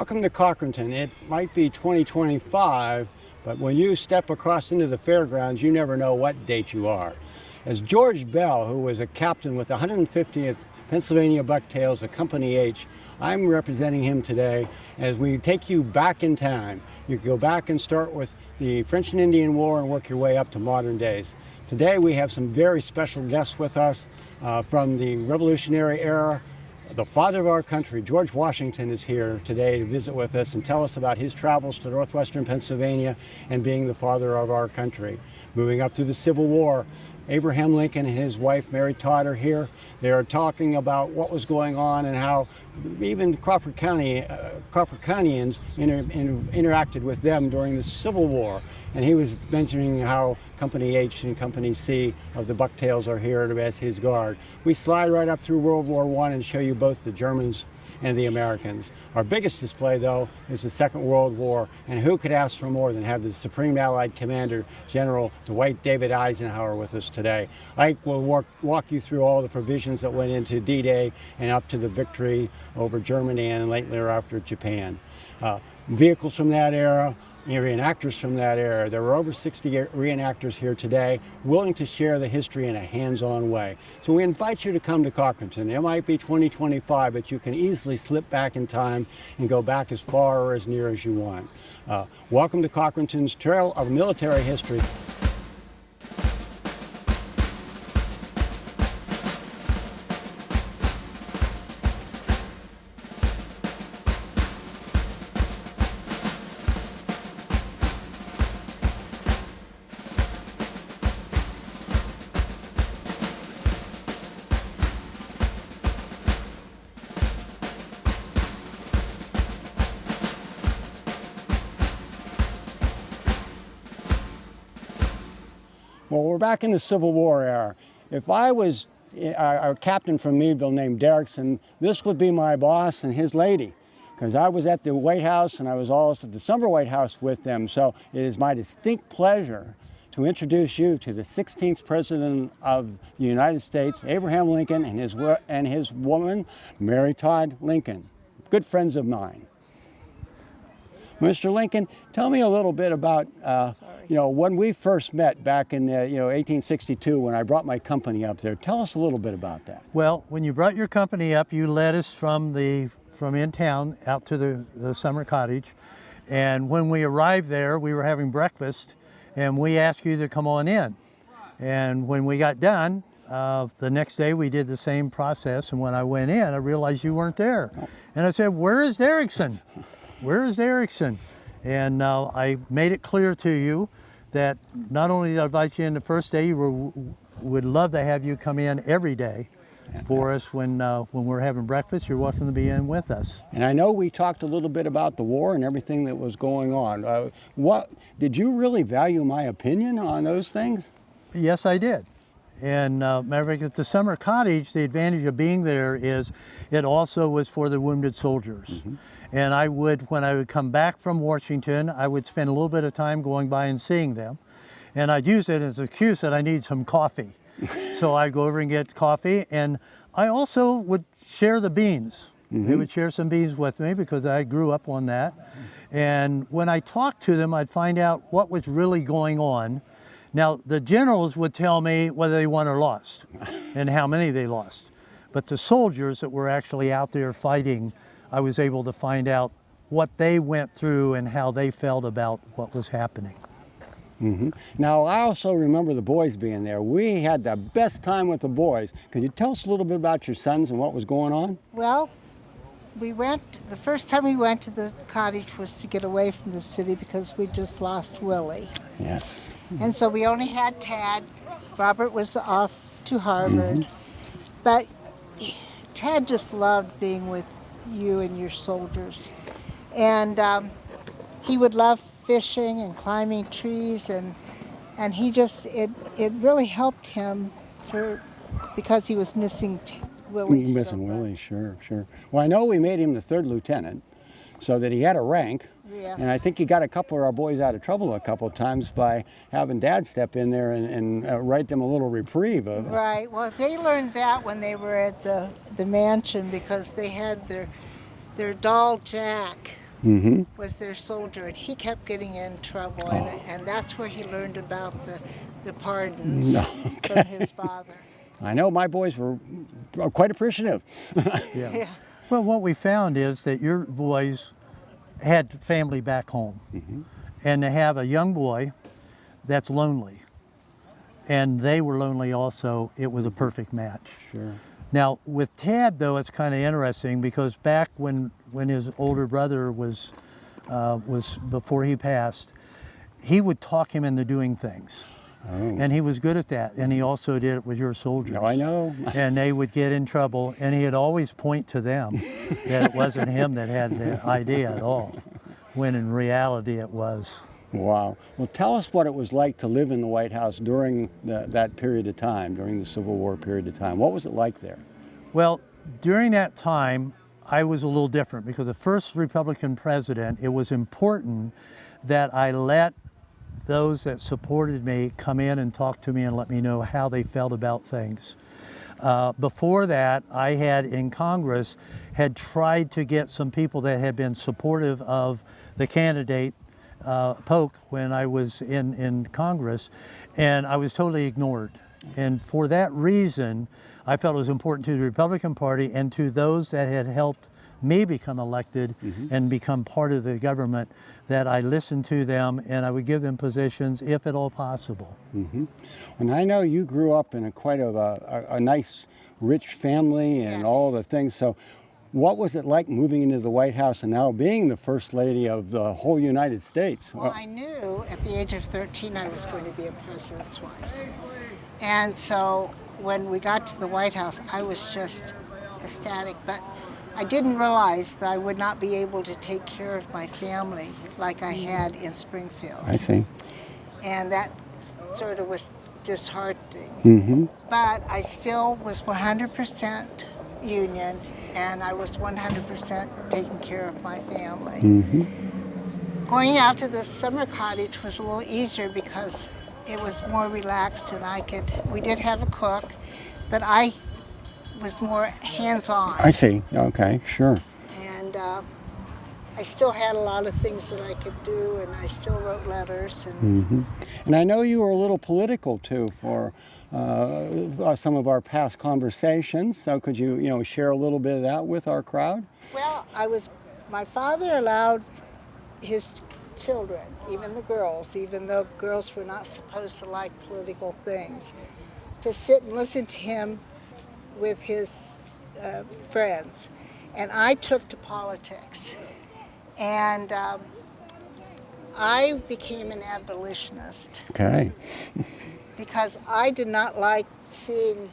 Welcome to Cochranton. It might be 2025, but when you step across into the fairgrounds, you never know what date you are. As George Bell, who was a captain with the 150th Pennsylvania Bucktails of Company H, I'm representing him today as we take you back in time. You can go back and start with the French and Indian War and work your way up to modern days. Today we have some very special guests with us from the Revolutionary era. The father of our country, George Washington, is here today to visit with us and tell us about his travels to northwestern Pennsylvania and being the father of our country. Moving up to the Civil War, Abraham Lincoln and his wife, Mary Todd, are here. They are talking about what was going on and how even Crawford County, Countyans interacted with them during the Civil War. And he was mentioning how Company H and Company C of the Bucktails are here as his guard. We slide right up through World War I and show you both the Germans and the Americans. Our biggest display, though, is the Second World War, and who could ask for more than have the Supreme Allied Commander, General Dwight David Eisenhower, with us today. Ike will walk you through all the provisions that went into D-Day and up to the victory over Germany and later after Japan. Vehicles from that era, reenactors from that era. There were over 60 reenactors here today willing to share the history in a hands-on way. So we invite you to come to Cochranton. It might be 2025, but you can easily slip back in time and go back as far or as near as you want. Welcome to Cochranton's Trail of Military History. Well, we're back in the Civil War era. If I was a captain from Meadville named Derrickson, this would be my boss and his lady, because I was at the White House and I was also at the Summer White House with them. So it is my distinct pleasure to introduce you to the 16th President of the United States, Abraham Lincoln, and his woman, Mary Todd Lincoln, good friends of mine. Mr. Lincoln, tell me a little bit about, when we first met back in 1862 when I brought my company up there. Tell us a little bit about that. Well, when you brought your company up, you led us from in town out to the summer cottage. And when we arrived there, we were having breakfast and we asked you to come on in. And when we got done, the next day we did the same process. And when I went in, I realized you weren't there. And I said, "Where is Derrickson? Where is Derrickson?" And I made it clear to you that not only did I invite you in the first day, would love to have you come in every day for us when we're having breakfast. You're welcome to be in with us. And I know we talked a little bit about the war and everything that was going on. Did you really value my opinion on those things? Yes, I did. And matter of fact, at the summer cottage, the advantage of being there is it also was for the wounded soldiers. Mm-hmm. And when I would come back from Washington, I would spend a little bit of time going by and seeing them. And I'd use it as an excuse that I need some coffee. So I'd go over and get coffee. And I also would share the beans. Mm-hmm. They would share some beans with me because I grew up on that. And when I talked to them, I'd find out what was really going on. Now, the generals would tell me whether they won or lost and how many they lost. But the soldiers that were actually out there fighting, I was able to find out what they went through and how they felt about what was happening. Mm-hmm. Now, I also remember the boys being there. We had the best time with the boys. Could you tell us a little bit about your sons and what was going on? Well, the first time we went to the cottage was to get away from the city because we just lost Willie. Yes. And so we only had Tad. Robert was off to Harvard. Mm-hmm. But Tad just loved being with you and your soldiers. And he would love fishing and climbing trees, and it really helped him because he was missing Willie. Missing Willie, sure. Well, I know we made him the 3rd lieutenant so that he had a rank. Yes. And I think he got a couple of our boys out of trouble a couple of times by having Dad step in there and write them a little reprieve. Right. Well, they learned that when they were at the mansion because they had their doll Jack was their soldier, and he kept getting in trouble, and that's where he learned about the pardons from his father. I know my boys were quite appreciative. Yeah. Well, what we found is that your boys had family back home, and to have a young boy that's lonely, and they were lonely also, it was a perfect match. Sure. Now with Tad though, it's kind of interesting because back when his older brother was before he passed, he would talk him into doing things. Oh. And he was good at that, and he also did it with your soldiers. No, I know. And they would get in trouble, and he'd always point to them that it wasn't him that had the idea at all, when in reality it was. Wow. Well, tell us what it was like to live in the White House during that period of time, during the Civil War period of time. What was it like there? Well, during that time, I was a little different because the first Republican president, it was important that I let those that supported me come in and talk to me and let me know how they felt about things. Before that, I had in Congress had tried to get some people that had been supportive of the candidate Polk when I was in Congress, and I was totally ignored. And for that reason, I felt it was important to the Republican Party and to those that had helped me become elected and become part of the government, that I listened to them and I would give them positions if at all possible. And I know you grew up in quite a nice, rich family and Yes. all the things. So what was it like moving into the White House and now being the First Lady of the whole United States? Well, I knew at the age of 13 I was going to be a president's wife. And so when we got to the White House, I was just ecstatic. But I didn't realize that I would not be able to take care of my family like I had in Springfield. I see. And that sort of was disheartening. But I still was 100% Union, and I was 100% taking care of my family. Going out to the summer cottage was a little easier because it was more relaxed, and we did have a cook, but I was more hands-on. I see. Okay, sure. And I still had a lot of things that I could do, and I still wrote letters. And And I know you were a little political too for some of our past conversations. So could you, share a little bit of that with our crowd? well, my father allowed his children, even the girls, even though girls were not supposed to like political things, to sit and listen to him with his friends. And I took to politics. And I became an abolitionist Okay. because I did not like seeing,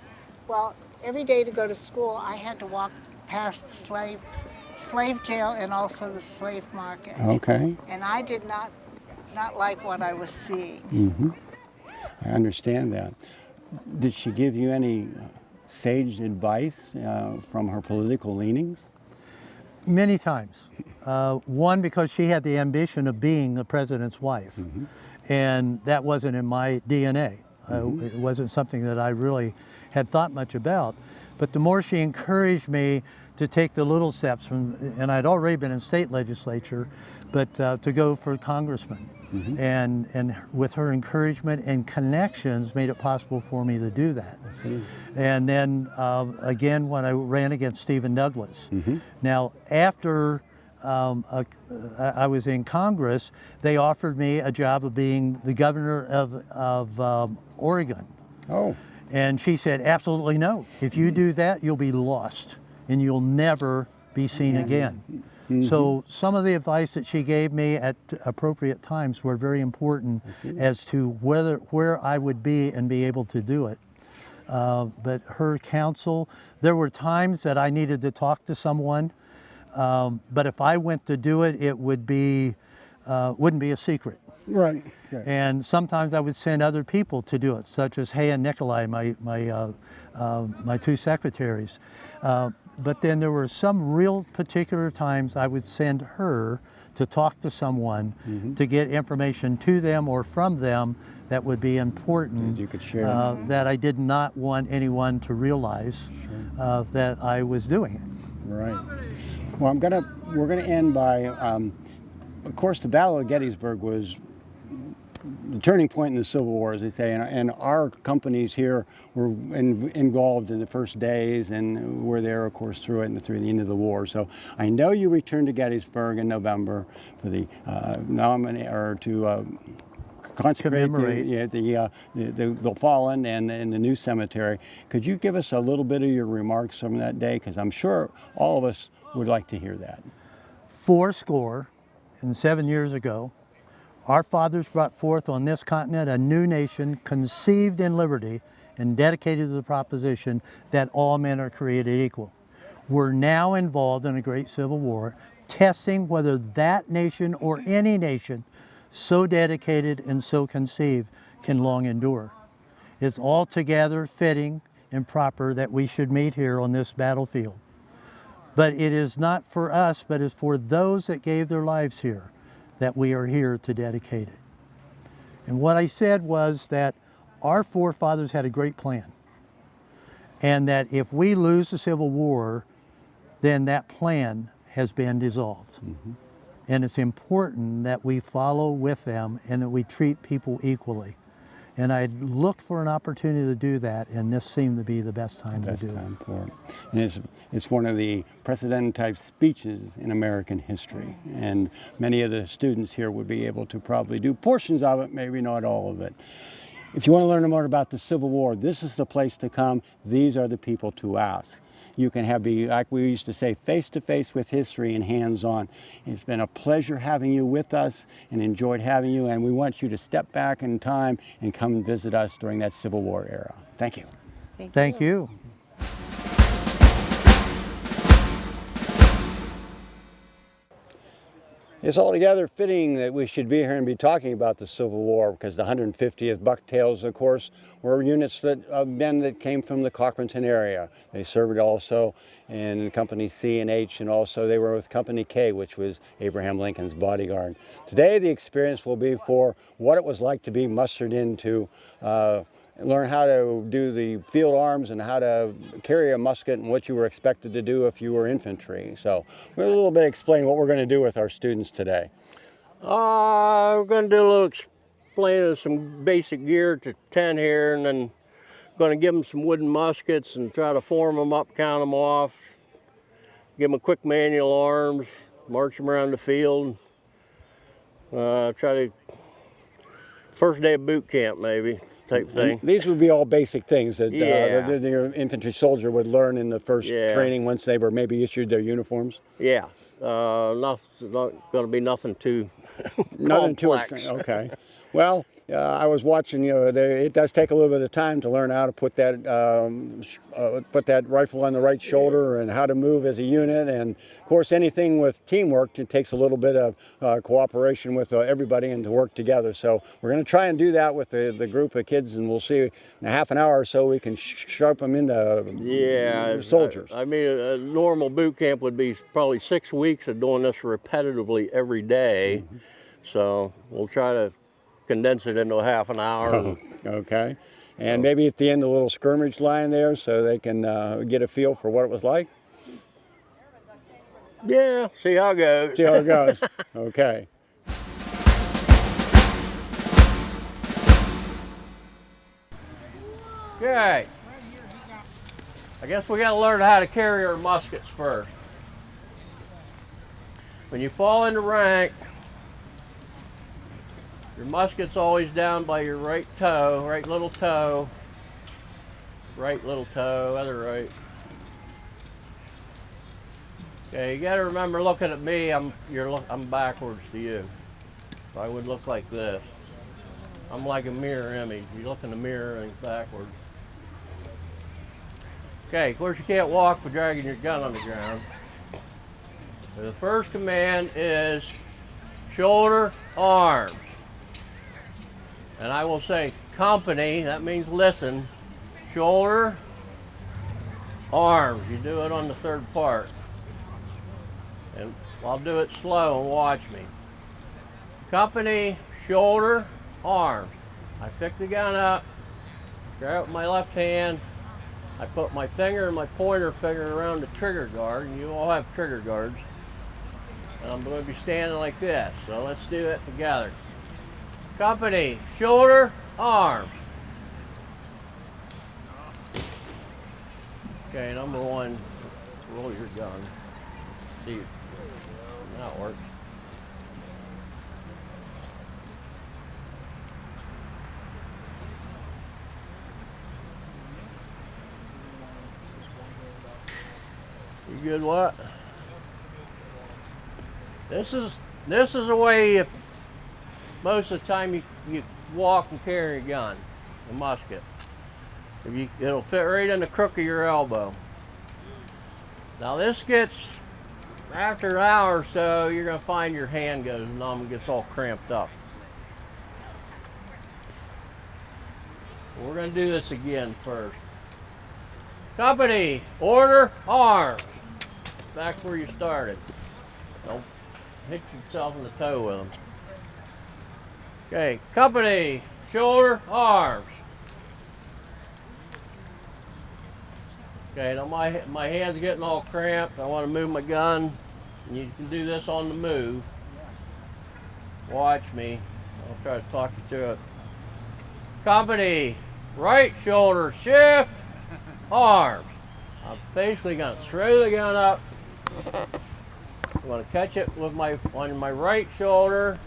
well, every day to go to school, I had to walk past the slave jail and also the slave market. Okay. And I did not like what I was seeing. I understand that. Did she give you any sage advice from her political leanings? Many times. One, because she had the ambition of being the president's wife, and that wasn't in my DNA. It wasn't something that I really had thought much about. But the more she encouraged me to take the little steps, and I'd already been in state legislature, but to go for congressman. And with her encouragement and connections made it possible for me to do that. I see. And then again, when I ran against Stephen Douglas. Now, after I was in Congress, they offered me a job of being the governor of Oregon. Oh. And she said, absolutely no. If you do that, you'll be lost and you'll never be seen again. So some of the advice that she gave me at appropriate times were very important as to where I would be and be able to do it. But her counsel, there were times that I needed to talk to someone, but if I went to do it, it would be wouldn't be a secret. Right. Okay. And sometimes I would send other people to do it, such as Hay and Nikolai, my two secretaries. But then there were some real particular times I would send her to talk to someone to get information to them or from them that would be important, That you could share. that I did not want anyone to realize that I was doing it. Right. Well, I'm going to we're going to end by, of course, the Battle of Gettysburg was the turning point in the Civil War, as they say, and our companies here were involved in the first days, and were there, of course, through it and through the end of the war. So I know you returned to Gettysburg in November for the consecrate the fallen and the new cemetery. Could you give us a little bit of your remarks from that day? Because I'm sure all of us would like to hear that. 7 years ago, our fathers brought forth on this continent a new nation conceived in liberty and dedicated to the proposition that all men are created equal. We're now involved in a great civil war, testing whether that nation or any nation so dedicated and so conceived can long endure. It's altogether fitting and proper that we should meet here on this battlefield. But it is not for us, but it's for those that gave their lives here that we are here to dedicate it. And what I said was that our forefathers had a great plan, and that if we lose the Civil War, then that plan has been dissolved. Mm-hmm. And it's important that we follow with them and that we treat people equally. And I looked for an opportunity to do that, and this seemed to be the best time to do it. For it. And it's one of the precedented type speeches in American history. And many of the students here would be able to probably do portions of it, maybe not all of it. If you want to learn more about the Civil War, this is the place to come. These are the people to ask. You can be, like we used to say, face-to-face with history and hands-on. It's been a pleasure having you with us and enjoyed having you, and we want you to step back in time and come and visit us during that Civil War era. Thank you. Thank you. It's altogether fitting that we should be here and be talking about the Civil War, because the 150th Bucktails, of course, were units of men that came from the Cochranton area. They served also in Company C and H, and also they were with Company K, which was Abraham Lincoln's bodyguard. Today the experience will be for what it was like to be mustered into learn how to do the field arms and how to carry a musket and what you were expected to do if you were infantry. So we're a little bit explain what we're going to do with our students today. We're going to do a little explaining of some basic gear to 10 here, and then going to give them some wooden muskets and try to form them up, count them off, give them a quick manual arms, march them around the field, try to, first day of boot camp maybe. Type thing. And these would be all basic things that the infantry soldier would learn in the first training once they were maybe issued their uniforms? Yeah, not going to be nothing too nothing complex. Too okay. Well, I was watching, it does take a little bit of time to learn how to put that rifle on the right shoulder and how to move as a unit. And of course, anything with teamwork, it takes a little bit of cooperation with everybody and to work together. So we're going to try and do that with the group of kids, and we'll see in a half an hour or so we can sharp them into soldiers. I mean, a normal boot camp would be probably 6 weeks of doing this repetitively every day. Mm-hmm. So we'll try to condense it into a half an hour. Okay. And maybe at the end a little skirmish line there so they can get a feel for what it was like? Yeah, see how it goes. See how it goes. Okay. Okay. I guess we got to learn how to carry our muskets first. When you fall into rank, your musket's always down by your right toe, right little toe, other right. Okay, you gotta remember looking at me, I'm backwards to you. So I would look like this. I'm like a mirror image. You look in the mirror and it's backwards. Okay, of course you can't walk by dragging your gun on the ground. So the first command is shoulder, arms. And I will say company, that means listen, shoulder, arms. You do it on the third part. And I'll do it slow and watch me. Company, shoulder, arms. I pick the gun up, grab it with my left hand. I put my finger and my pointer finger around the trigger guard, and you all have trigger guards. And I'm going to be standing like this. So let's do it together. Company, shoulder, arms. Okay, number one, roll your gun. See, that works. You good? What? This is the way most of the time you walk and carry a gun, a musket. It'll fit right in the crook of your elbow. Now this gets, after an hour or so, you're going to find your hand goes numb and gets all cramped up. We're going to do this again first. Company, order, arms. Back where you started. Don't hit yourself in the toe with them. Okay, company, shoulder, arms. Okay, now my hand's getting all cramped. I want to move my gun. You can do this on the move. Watch me. I'll try to talk you through it. Company, right shoulder, shift, arms. I'm basically going to throw the gun up. I'm going to catch it with on my right shoulder.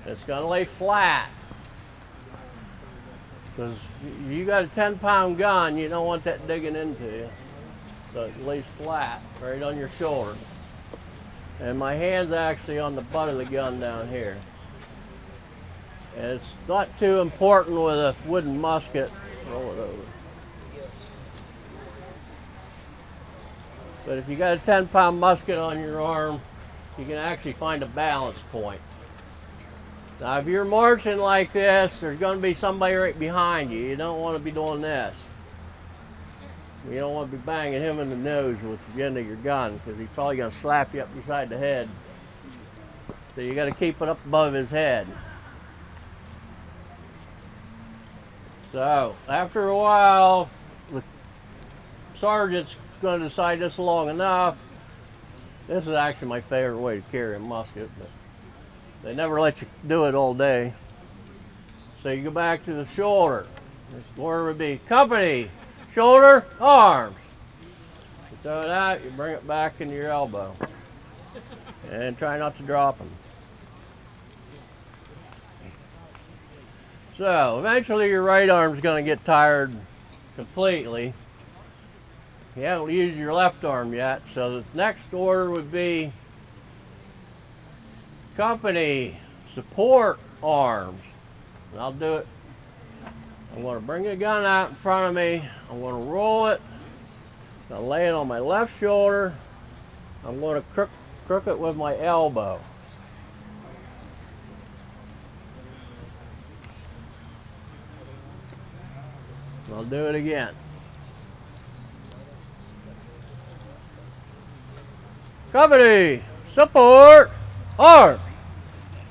It's going to lay flat. Because you got a 10-pound gun, you don't want that digging into you. So it lays flat, right on your shoulder. And my hand's actually on the butt of the gun down here. And it's not too important with a wooden musket. Roll it over. But if you got a 10-pound musket on your arm, you can actually find a balance point. Now if you're marching like this, there's going to be somebody right behind you. You don't want to be doing this. You don't want to be banging him in the nose with the end of your gun, because he's probably going to slap you up beside the head. So you got to keep it up above his head. So after a while, the sergeant's going to decide this is long enough. This is actually my favorite way to carry a musket, but they never let you do it all day. So you go back to the shoulder. This order would be company, shoulder, arms. You throw it out, you bring it back into your elbow. And try not to drop them. So eventually your right arm's going to get tired completely. You haven't used your left arm yet, so the next order would be company, support, arms. And I'll do it. I'm going to bring the gun out in front of me. I'm going to roll it. I'll lay it on my left shoulder. I'm going to crook it with my elbow. I'll do it again. Company, support, arms.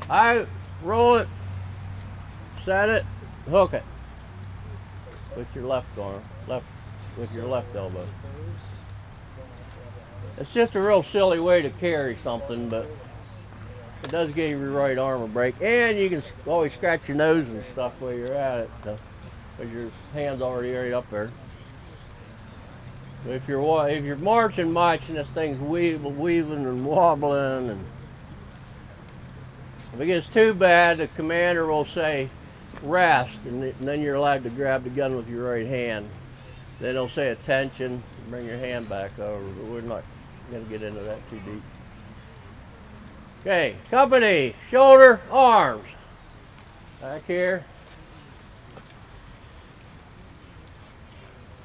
I roll it, set it, hook it with your left arm, with your left elbow. It's just a real silly way to carry something, but it does give your right arm a break, and you can always scratch your nose and stuff while you're at it, so, because your hand's already right up there. If you're marching much and this thing's weaving and wobbling, and if it gets too bad, the commander will say rest, and then you're allowed to grab the gun with your right hand. Then he'll say attention, bring your hand back over, but we're not going to get into that too deep. Okay, company, shoulder, arms. Back here.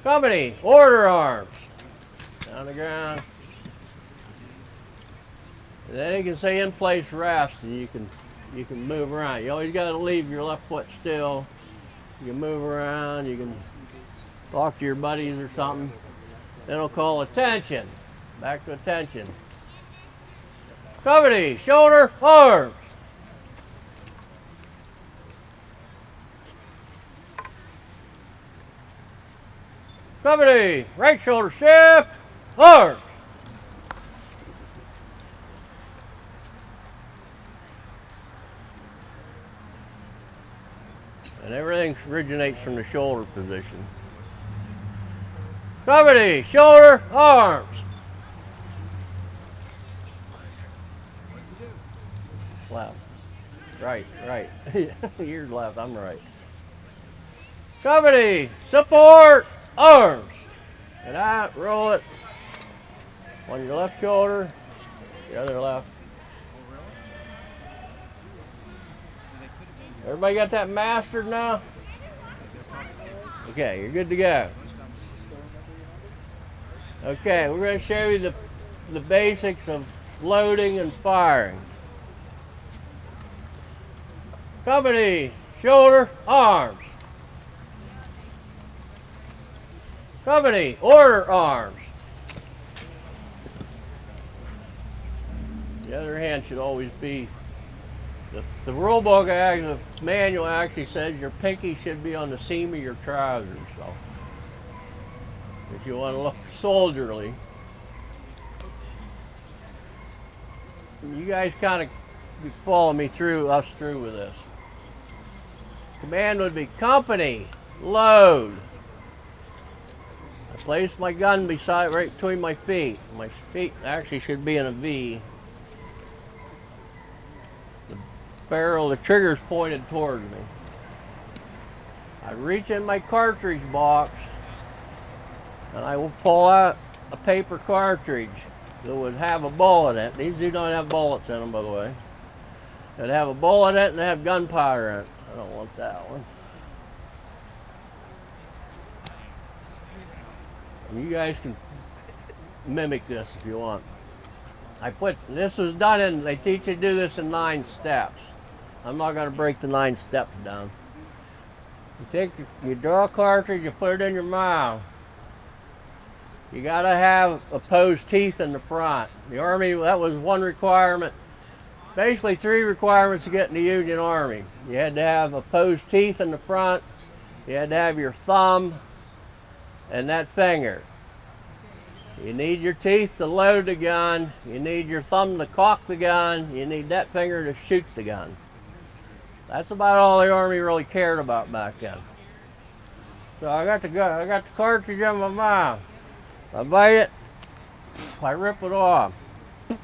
Company, order, arms. Down the ground. And then you can say in place rest, and you can move around. You always got to leave your left foot still. You can move around, you can talk to your buddies or something. Then it'll call attention. Back to attention. Company, shoulder, arms. Company, right shoulder shift, arms. And everything originates from the shoulder position. Company, shoulder, arms. Left, right. You're left, I'm right. Company, support, arms. And out, roll it. On your left shoulder, the other left. Everybody got that mastered now? Okay, you're good to go. Okay, we're going to show you the basics of loading and firing. Company, shoulder, arms. Company, order, arms. The other hand should always be, the rule book, the manual actually says your pinky should be on the seam of your trousers. So if you want to look soldierly, you guys kind of follow me through with this. Command would be company, load. I place my gun right between my feet. My feet actually should be in a V. The barrel, the trigger's pointed towards me. I reach in my cartridge box and I will pull out a paper cartridge that would have a bullet in it. These do not have bullets in them, by the way. It'd have a bullet in it and they have gunpowder in it. I don't want that one. And you guys can mimic this if you want. This was done in, they teach you to do this in 9 steps. I'm not going to break the 9 steps down. You draw a cartridge, you put it in your mouth. You got to have opposed teeth in the front. The Army, that was one requirement. Basically 3 requirements to get in the Union Army. You had to have opposed teeth in the front, you had to have your thumb and that finger. You need your teeth to load the gun, you need your thumb to cock the gun, you need that finger to shoot the gun. That's about all the Army really cared about back then. So I got the cartridge in my mouth. I bite it, I rip it off.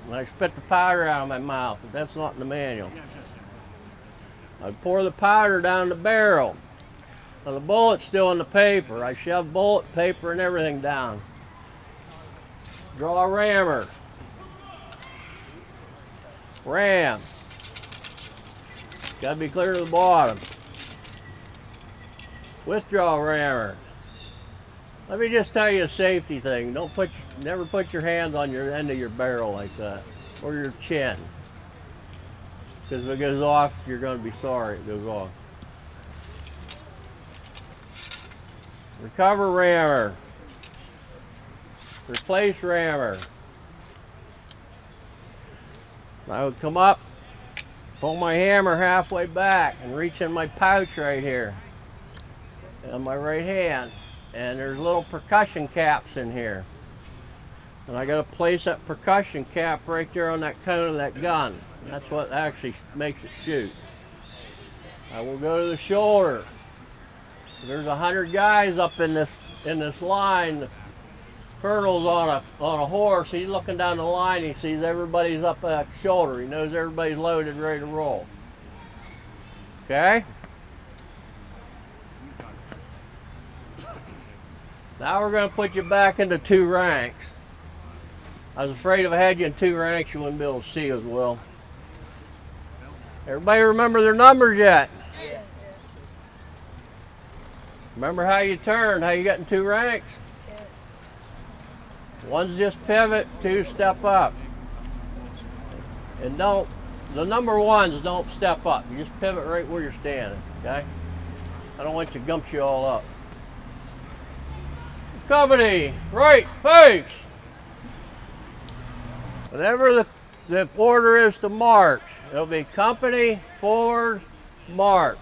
And I spit the powder out of my mouth, but that's not in the manual. I pour the powder down the barrel. Now the bullet's still in the paper. I shove bullet, paper, and everything down. Draw a rammer. Ram. Gotta be clear to the bottom. Withdraw rammer. Let me just tell you a safety thing. Never put your hands on your end of your barrel like that, or your chin. Because if it goes off, you're going to be sorry it goes off. Recover rammer. Replace rammer. I would come up, pull my hammer halfway back, and reach in my pouch right here on my right hand. And there's little percussion caps in here. And I got to place that percussion cap right there on that cone of that gun. And that's what actually makes it shoot. I will go to the shoulder. There's 100 guys up in this line. The colonel's on a horse. He's looking down the line. He sees everybody's up that shoulder. He knows everybody's loaded, ready to roll. Okay? Now we're going to put you back into 2 ranks. I was afraid if I had you in 2 ranks, you wouldn't be able to see as well. Everybody remember their numbers yet? Yes. Remember how you turned, how you got in 2 ranks? Yes. One's just pivot, 2 step up. And the number ones don't step up. You just pivot right where you're standing, okay? I don't want you to gump you all up. Company, right face. Whatever the order is to march, it'll be company, forward, march.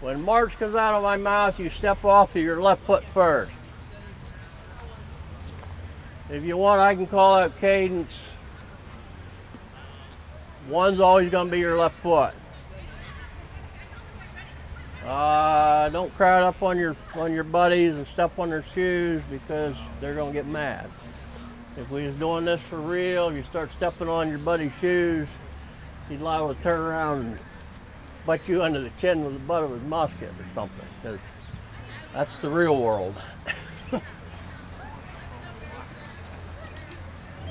When march comes out of my mouth, you step off to your left foot first. If you want, I can call out cadence. 1's always going to be your left foot. don't crowd up on your buddies and step on their shoes because they're gonna get mad. If we was doing this for real, you start stepping on your buddy's shoes, he's liable to turn around and butt you under the chin with the butt of his musket or something, because that's the real world.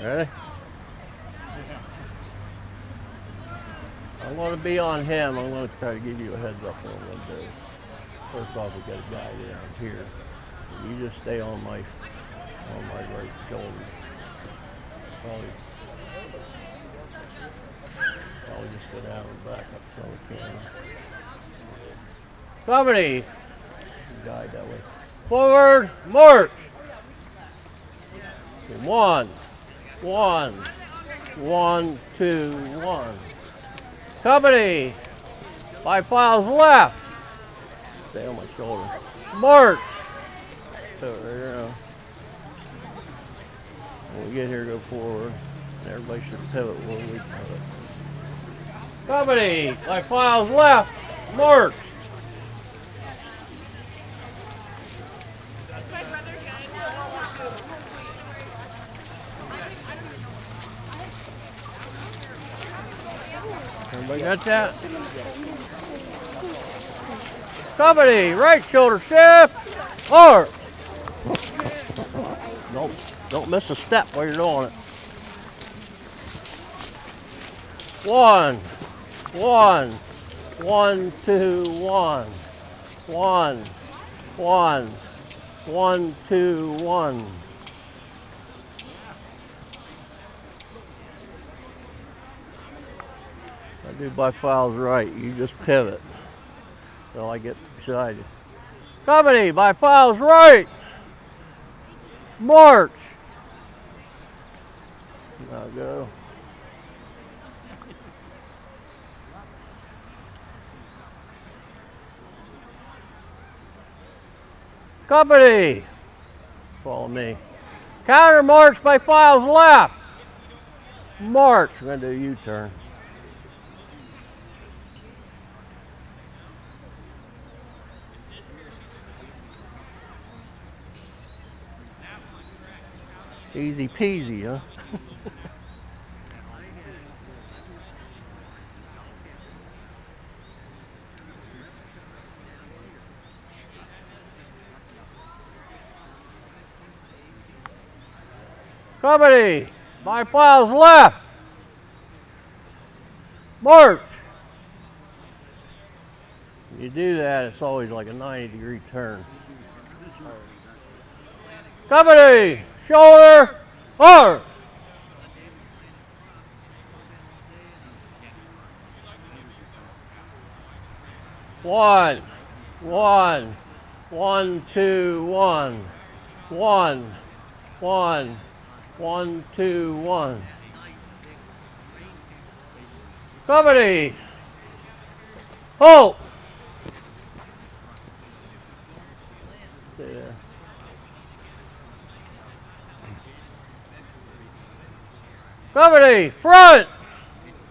Ready? I'm going to be on him. I'm going to try to give you a heads up on what I'm going to do. First off, we got a guy down here. You just stay on my right shoulder. Probably just go down and back up so we can. Somebody! Guide that way. Forward, march! Okay, 1, 2, 1. Company! 5 files left! Stay on my shoulder. March! So there you go. When we get here, go forward. And everybody should pivot when we pivot. Company! 5 files left! March! Everybody got that? Company, right shoulder shift, arm. Don't miss a step while you're doing it. 1, 2, 1. 1, 2, 1. I do by files right, you just pivot until I get beside you. Company, by files right, march. Now go. Company, follow me. Counter march by files left, march. We're going to do a U-turn. Easy peasy, huh? Company, my files left. March. When you do that, it's always like a 90-degree turn. Company, shoulder, arm. One, 2, 1. 1, 2, 1. Company, halt. Stay there. Company, front.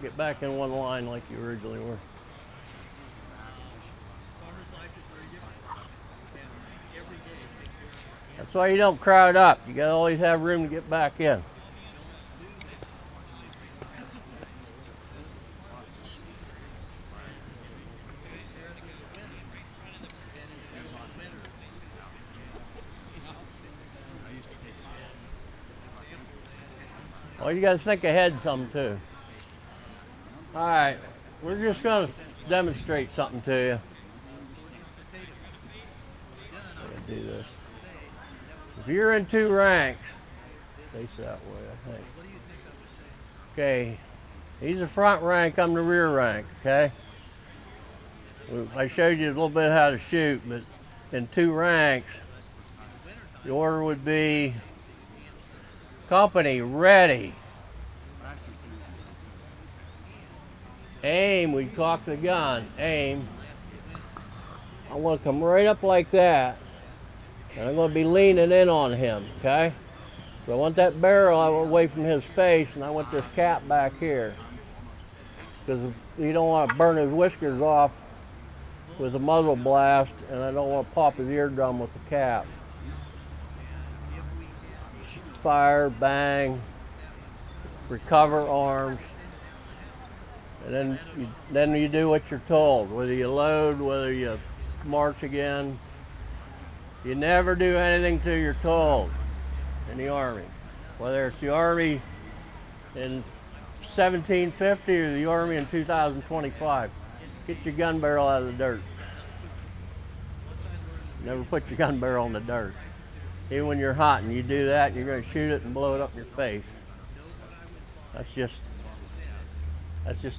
Get back in one line like you originally were. That's why you don't crowd up. You gotta always have room to get back in. Well, you gotta think ahead some too. All right, we're just gonna demonstrate something to you. I'm gonna do this. If you're in 2 ranks, face that way, I think. Okay, he's the front rank, I'm the rear rank, okay? I showed you a little bit how to shoot, but in 2 ranks, the order would be company, ready. Aim, we cock the gun, aim. I want to come right up like that. And I'm going to be leaning in on him, okay? So I want that barrel away from his face, and I want this cap back here. Because you don't want to burn his whiskers off with a muzzle blast, and I don't want to pop his eardrum with the cap. Fire, bang, recover arms, and then you do what you're told. Whether you load, whether you march again. You never do anything till you're told in the Army. Whether it's the Army in 1750 or the Army in 2025. Get your gun barrel out of the dirt. Never put your gun barrel in the dirt. Even when you're hot and you do that, you're going to shoot it and blow it up in your face. That's just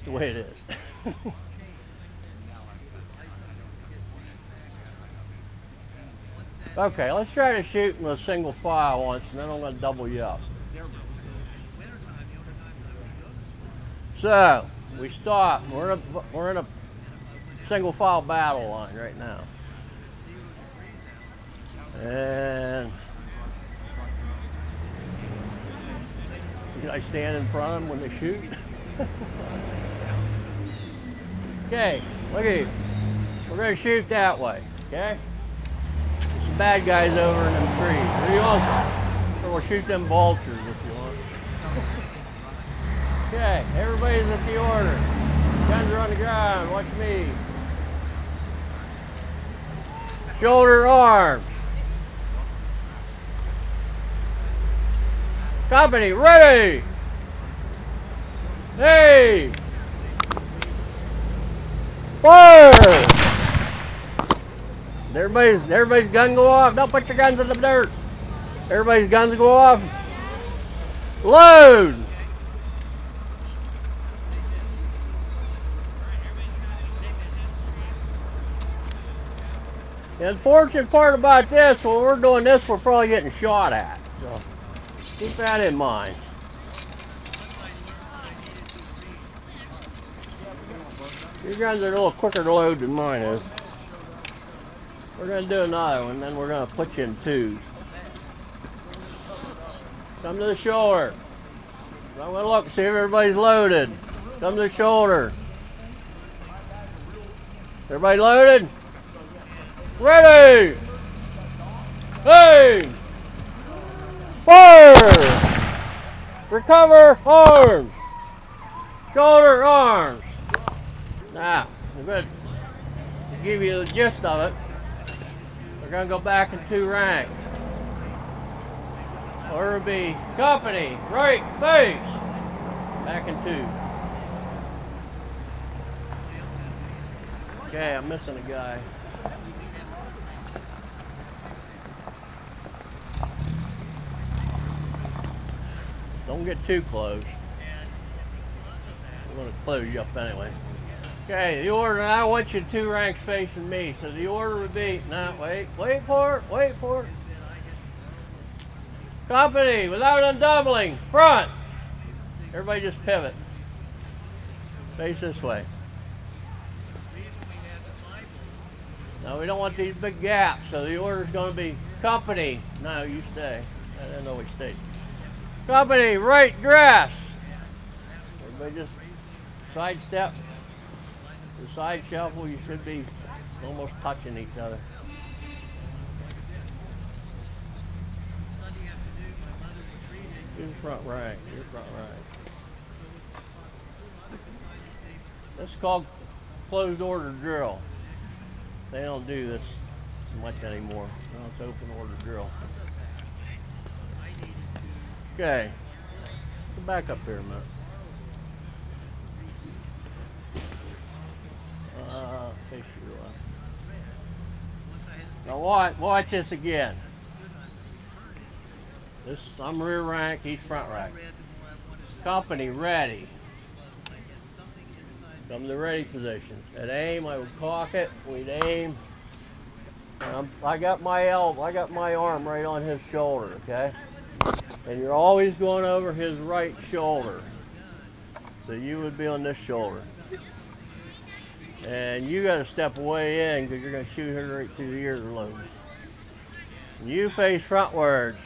the way it is. Okay, let's try to shoot in a single file once, and then I'm going to double you up. So, we stop. We're in a single file battle line right now. And I stand in front of them when they shoot. Okay, look at you. We're going to shoot that way, okay? There's some bad guys over in them trees. Or we'll shoot them vultures if you want. Okay, everybody's at the order. Guns are on the ground, watch me. Shoulder arms. Company, ready! Hey! Fire! Everybody's gun go off. Don't put your guns in the dirt. Everybody's guns go off. Load! The unfortunate part about this, when we're doing this, we're probably getting shot at. So keep that in mind. Your guns are a little quicker to load than mine is. We're going to do another one, then we're going to put you in twos. Come to the shoulder. I'm going to look, see if everybody's loaded. Come to the shoulder. Everybody loaded? Ready! Hey! Fire! Recover arms! Shoulder arms! Now, we're going to give you the gist of it. We're going to go back in two ranks. Or it'll be company, right face, back in two. Okay, I'm missing a guy. Don't get too close. I'm going to close you up anyway. Okay, the order, I want you two ranks facing me. So the order would be, wait for it. Company, without undoubling, front. Everybody just pivot. Face this way. Now we don't want these big gaps, so the order is going to be company. No, you stay. I didn't know we stayed. Company, right dress. Everybody just sidestep. The side shuffle, you should be almost touching each other. Your front rank, your front rank. This is called closed order drill. They don't do this much anymore. No, it's open order drill. Okay, go back up here a minute. Face your left. Now watch this again. I'm rear rank, he's front rank. Company, ready. Come to the ready position. At aim, I would cock it, we'd aim. And I got my arm right on his shoulder, okay? And you're always going over his right shoulder. So you would be on this shoulder. And you got to step away in because you're going to shoot her right through the ear lobe. And you face frontwards.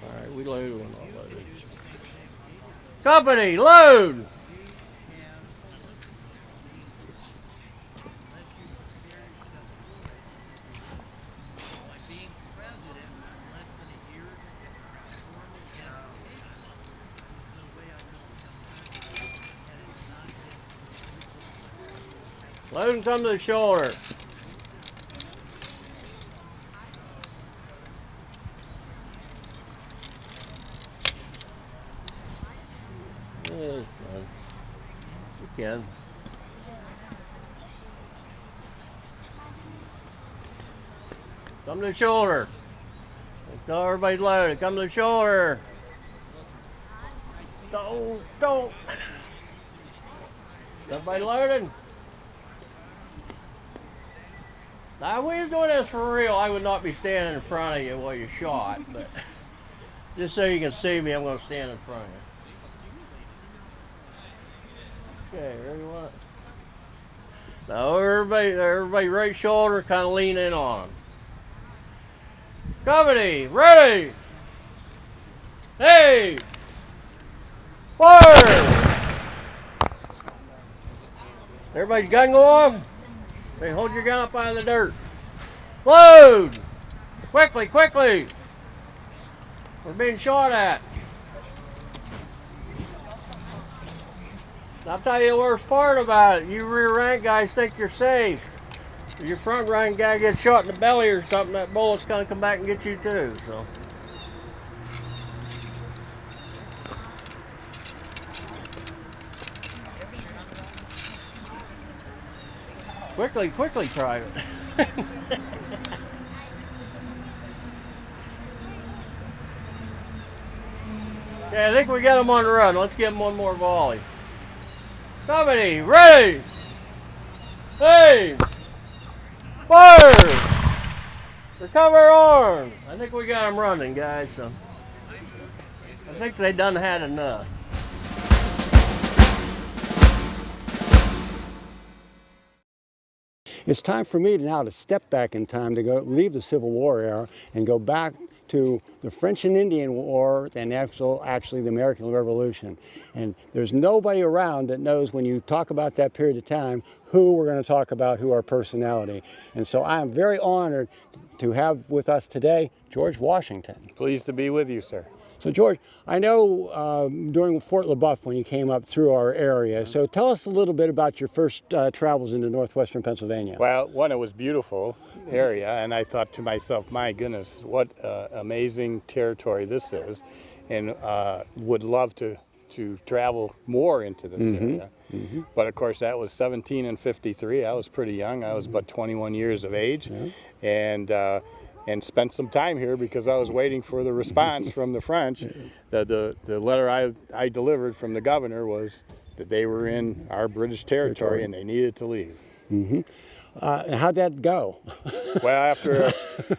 All right, we load one. Company, load. Load and come to the shoulder. Yeah, you can. Come to the shoulder. Tell everybody loaded. Come to the shoulder. Don't. Everybody loaded? Now, if we was doing this for real, I would not be standing in front of you while you shot, but just so you can see me, I'm going to stand in front of you. Okay, ready, what? Now, everybody right shoulder, kind of lean in on them. Company, ready! Hey! Fire! Everybody's gun go off? Hey, hold your gun up out of the dirt. Load! Quickly, quickly! We're being shot at. I'll tell you the worst part about it. You rear rank guys think you're safe. If your front rank guy gets shot in the belly or something, that bullet's gonna come back and get you too, so. Quickly, quickly, Private. Okay, I think we got him on the run. Let's give him one more volley. Somebody, ready! Hey! Fire! Recover arms! I think we got him running, guys, so. I think they done had enough. It's time for me now to step back in time to go leave the Civil War era and go back to the French and Indian War and actually the American Revolution. And there's nobody around that knows when you talk about that period of time who we're going to talk about, who our personality. And so I am very honored to have with us today George Washington. Pleased to be with you, sir. So George, I know during Fort LaBeouf when you came up through our area, so tell us a little bit about your first travels into northwestern Pennsylvania. Well, one, it was a beautiful area, and I thought to myself, my goodness, what amazing territory this is, and would love to travel more into this area. But of course, that was 17 and 53. I was pretty young. I was about 21 years of age, and spent some time here because I was waiting for the response from the French. The letter I delivered from the governor was that they were in our British territory and they needed to leave. How'd that go? Well,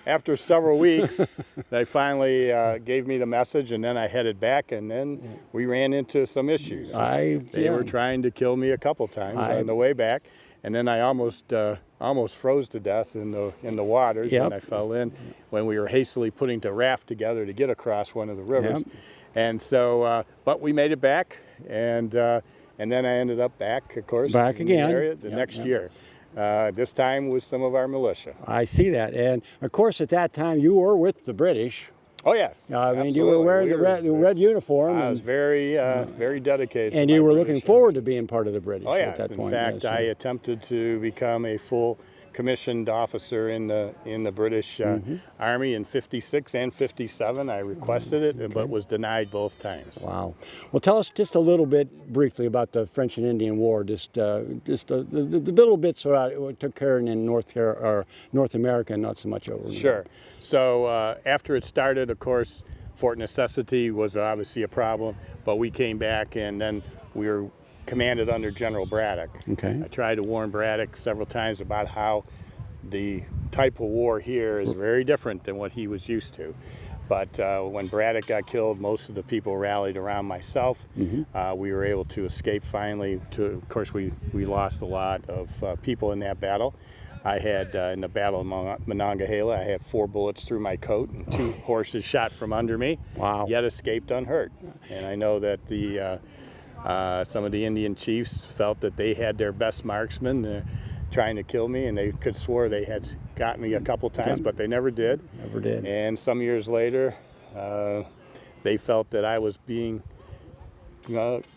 after several weeks, they finally gave me the message, and then I headed back, and then we ran into some issues. They were trying to kill me a couple times on the way back, and then I almost froze to death in the waters when I fell in when we were hastily putting the raft together to get across one of the rivers. And so, but we made it back, and then I ended up back, of course, back in again the area the next year. This time with some of our militia. I see that, and of course at that time you were with the British. Oh yes, I mean you were wearing the red uniform. I was very dedicated. And you were looking forward to being part of the British at that point. In fact, I attempted to become a full commissioned officer in the British Army in 56 and 57. I requested it, but was denied both times. Wow. Well, tell us just a little bit briefly about the French and Indian War. Just the little bits about it took care in North America, and not so much over. Sure. So after it started, of course, Fort Necessity was obviously a problem, but we came back, and then we were commanded under General Braddock. Okay. I tried to warn Braddock several times about how the type of war here is very different than what he was used to. But when Braddock got killed, most of the people rallied around myself. We were able to escape finally. Of course, we lost a lot of people in that battle. I had, in the Battle of Monongahela, I had 4 bullets through my coat and 2 horses shot from under me, yet escaped unhurt. And I know that some of the Indian chiefs felt that they had their best marksmen trying to kill me, and they could swore they had got me a couple times, but they never did. Never did. And some years later, they felt that I was being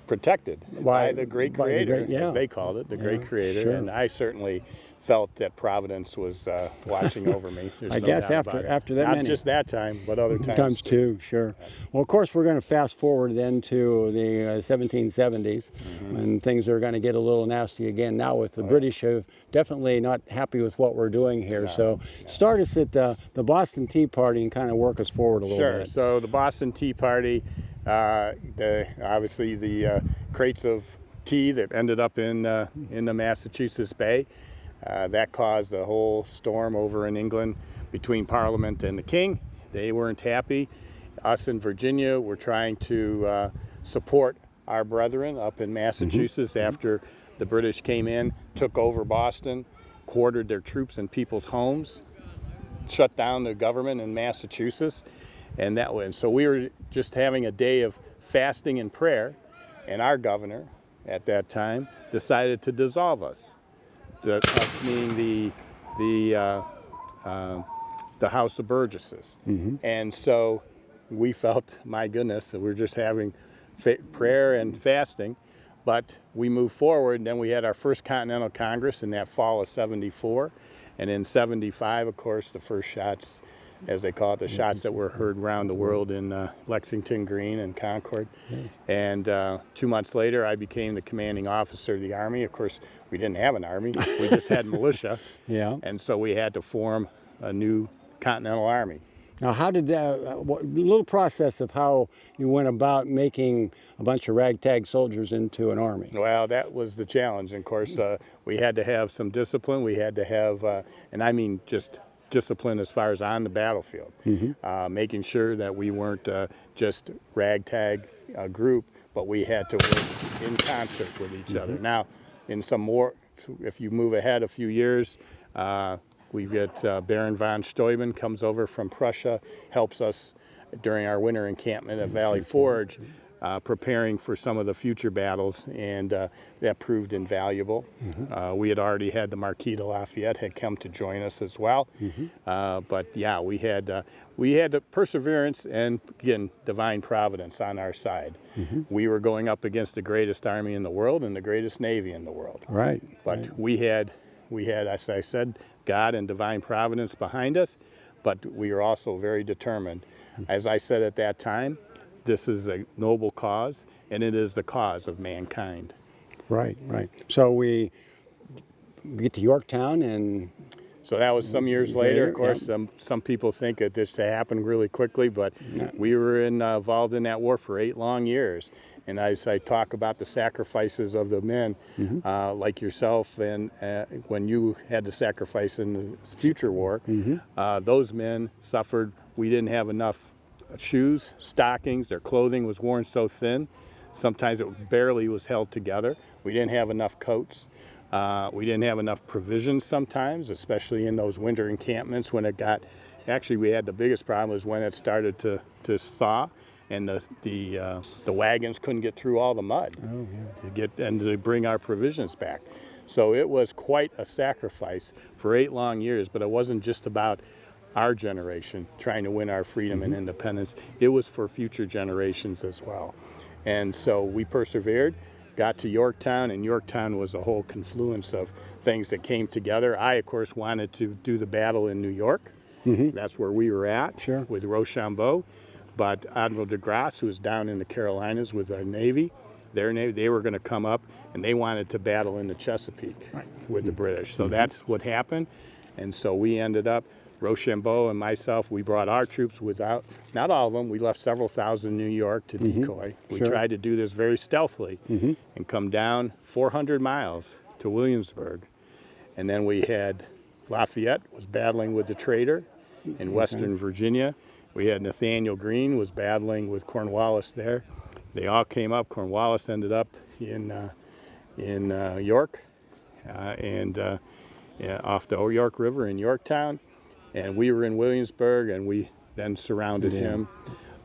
protected by the great by the creator, great- yeah. as they called it, the great creator. sure. And I certainly felt that Providence was watching over me. There's I no guess doubt about it. after that Not many. just that time, but other times, Times two, sure. Well, of course, we're going to fast forward then to the 1770s, when things are going to get a little nasty again. Now, with the British, who definitely not happy with what we're doing here. So, start us at the Boston Tea Party and kind of work us forward a little Sure. bit. So the Boston Tea Party, obviously the crates of tea that ended up in the Massachusetts Bay. That caused a whole storm over in England between Parliament and the King. They weren't happy. Us in Virginia were trying to support our brethren up in Massachusetts after the British came in, took over Boston, quartered their troops in people's homes, shut down the government in Massachusetts, and that way. And so we were just having a day of fasting and prayer, and our governor at that time decided to dissolve us. Us meaning the House of Burgesses. And so we felt, my goodness, that we're just having prayer and fasting, but we moved forward, and then we had our first Continental Congress in that fall of '74, and in '75, of course, the first shots, as they call it, the shots that were heard around the world in Lexington Green and Concord. And 2 months later, I became the commanding officer of the Army. Of course, we didn't have an army, we just had militia. Yeah. And so we had to form a new Continental Army. Now, how did that, a little process of how you went about making a bunch of ragtag soldiers into an army? Well, that was the challenge. And of course, we had to have some discipline. We had to have, and I mean just discipline as far as on the battlefield, making sure that we weren't just ragtag group, but we had to work in concert with each other. Now, in some more, if you move ahead a few years, we get Baron von Steuben comes over from Prussia, helps us during our winter encampment at Valley Forge, preparing for some of the future battles, and that proved invaluable. We had already had the Marquis de Lafayette had come to join us as well, but yeah, we had the perseverance and, again, divine providence on our side. We were going up against the greatest army in the world and the greatest navy in the world. Right. But we had, as I said, God and divine providence behind us, but we are also very determined. As I said at that time, this is a noble cause, and it is the cause of mankind. Right, right. So we get to Yorktown, and So that was some years later. Of course, yeah. some people think that this happened really quickly, but we were involved in that war for 8 long years. And as I talk about the sacrifices of the men, like yourself, and when you had to sacrifice in the future war, those men suffered. We didn't have enough shoes, stockings, their clothing was worn so thin. Sometimes it barely was held together. We didn't have enough coats. We didn't have enough provisions sometimes, especially in those winter encampments when it got, actually we had the biggest problem was when it started to thaw, and the wagons couldn't get through all the mud to bring our provisions back. So it was quite a sacrifice for 8 long years, but it wasn't just about our generation trying to win our freedom and independence. It was for future generations as well. And so we persevered, got to Yorktown, and Yorktown was a whole confluence of things that came together. I, of course, wanted to do the battle in New York. That's where we were at with Rochambeau. But Admiral de Grasse, who was down in the Carolinas with the Navy, they were going to come up, and they wanted to battle in the Chesapeake with the British. So that's what happened. And so we ended up, Rochambeau and myself, we brought our troops without, not all of them, we left several thousand in New York to decoy. We tried to do this very stealthily and come down 400 miles to Williamsburg. And then we had Lafayette was battling with the traitor in Western Virginia. We had Nathaniel Greene was battling with Cornwallis there. They all came up. Cornwallis ended up in York and off the York River in Yorktown. And we were in Williamsburg, and we then surrounded him.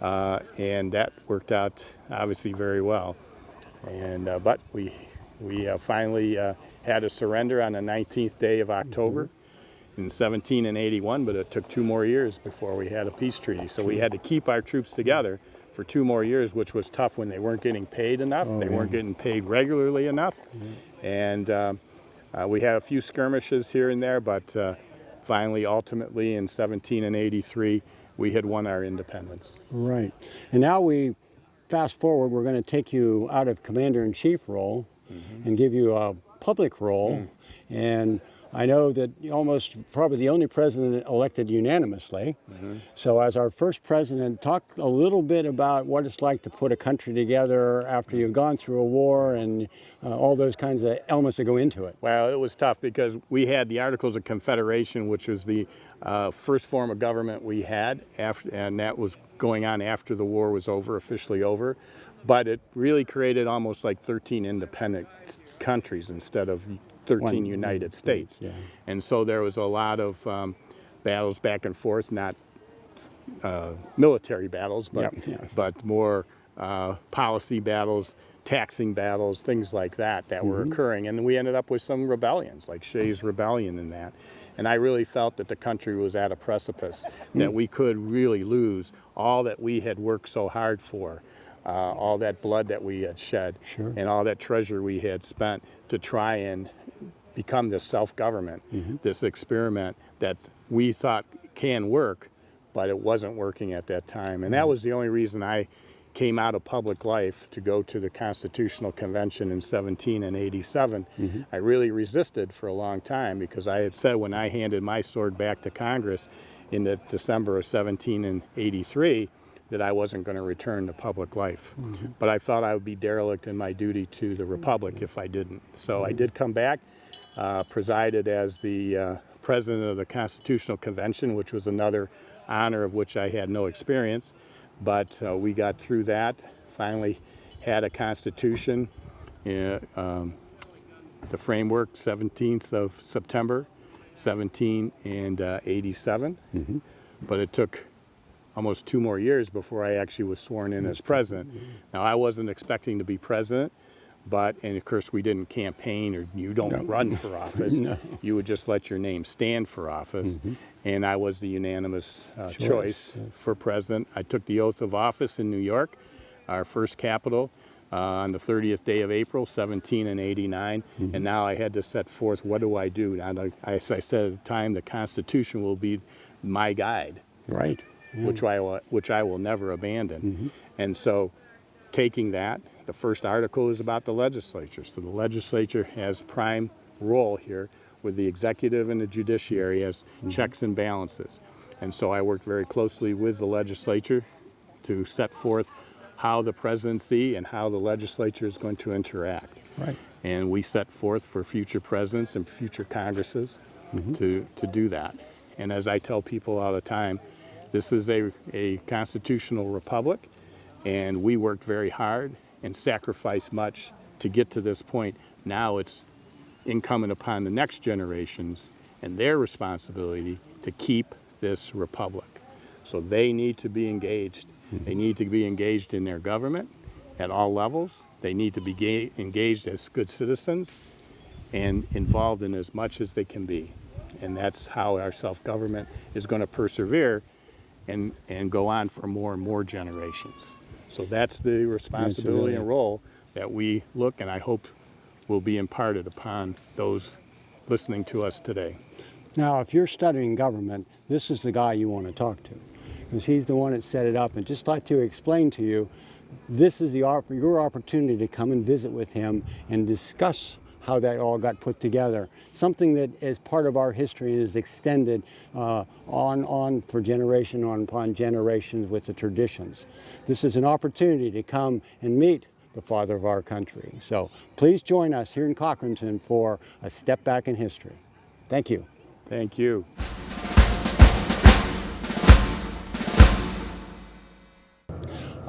And that worked out obviously very well. And but we finally had a surrender on the 19th day of October in 1781, but it took 2 more years before we had a peace treaty. So we had to keep our troops together for 2 more years, which was tough when they weren't getting paid enough. They weren't getting paid regularly enough. And we had a few skirmishes here and there, but finally, ultimately, in 17 and 83, we had won our independence. Right. And now we fast forward, we're going to take you out of commander-in-chief role and give you a public role. And I know that you're almost probably the only president elected unanimously. So as our first president, talk a little bit about what it's like to put a country together after you've gone through a war and all those kinds of elements that go into it. Well, it was tough because we had the Articles of Confederation, which was the first form of government we had, and that was going on after the war was officially over. But it really created almost like 13 independent countries instead of 13 United States. And so there was a lot of battles back and forth, not military battles, but more policy battles, taxing battles, things like that were occurring. And we ended up with some rebellions, like Shays' Rebellion and that. And I really felt that the country was at a precipice, that we could really lose all that we had worked so hard for, all that blood that we had shed, and all that treasure we had spent to try and become this self-government, this experiment that we thought can work, but it wasn't working at that time. And that was the only reason I came out of public life to go to the Constitutional Convention in 17 and 87. I really resisted for a long time because I had said when I handed my sword back to Congress in the December of 17 and 83 that I wasn't going to return to public life. But I felt I would be derelict in my duty to the Republic if I didn't. So I did come back, presided as the president of the Constitutional Convention, which was another honor of which I had no experience. But we got through that, finally had a constitution, the framework 17th of September, 17 and 87. But it took almost 2 more years before I actually was sworn in as president. Now, I wasn't expecting to be president, and of course we didn't campaign, or you don't run for office. You would just let your name stand for office. And I was the unanimous choice for president. I took the oath of office in New York, our first capital, on the 30th day of April, 17 and 89. And now I had to set forth, what do I do? Now, as I said at the time, the Constitution will be my guide. Right. Which I will never abandon. And so taking that, the first article is about the legislature. So the legislature has prime role here with the executive and the judiciary as checks and balances. And so I worked very closely with the legislature to set forth how the presidency and how the legislature is going to interact. Right. And we set forth for future presidents and future Congresses to do that. And as I tell people all the time, this is a constitutional republic, and we worked very hard and sacrificed much to get to this point. Now it's incumbent upon the next generations and their responsibility to keep this republic. So they need to be engaged. They need to be engaged in their government at all levels. They need to be engaged as good citizens and involved in as much as they can be. And that's how our self-government is going to persevere and go on for more and more generations. So that's the responsibility and role that we look, and I hope will be imparted upon those listening to us today. Now, if you're studying government, this is the guy you want to talk to, because he's the one that set it up. And just like to explain to you, this is your opportunity to come and visit with him and discuss how that all got put together. Something that is part of our history and is extended on for generation upon generations with the traditions. This is an opportunity to come and meet the father of our country. So please join us here in Cochranton for a step back in history. Thank you. Thank you.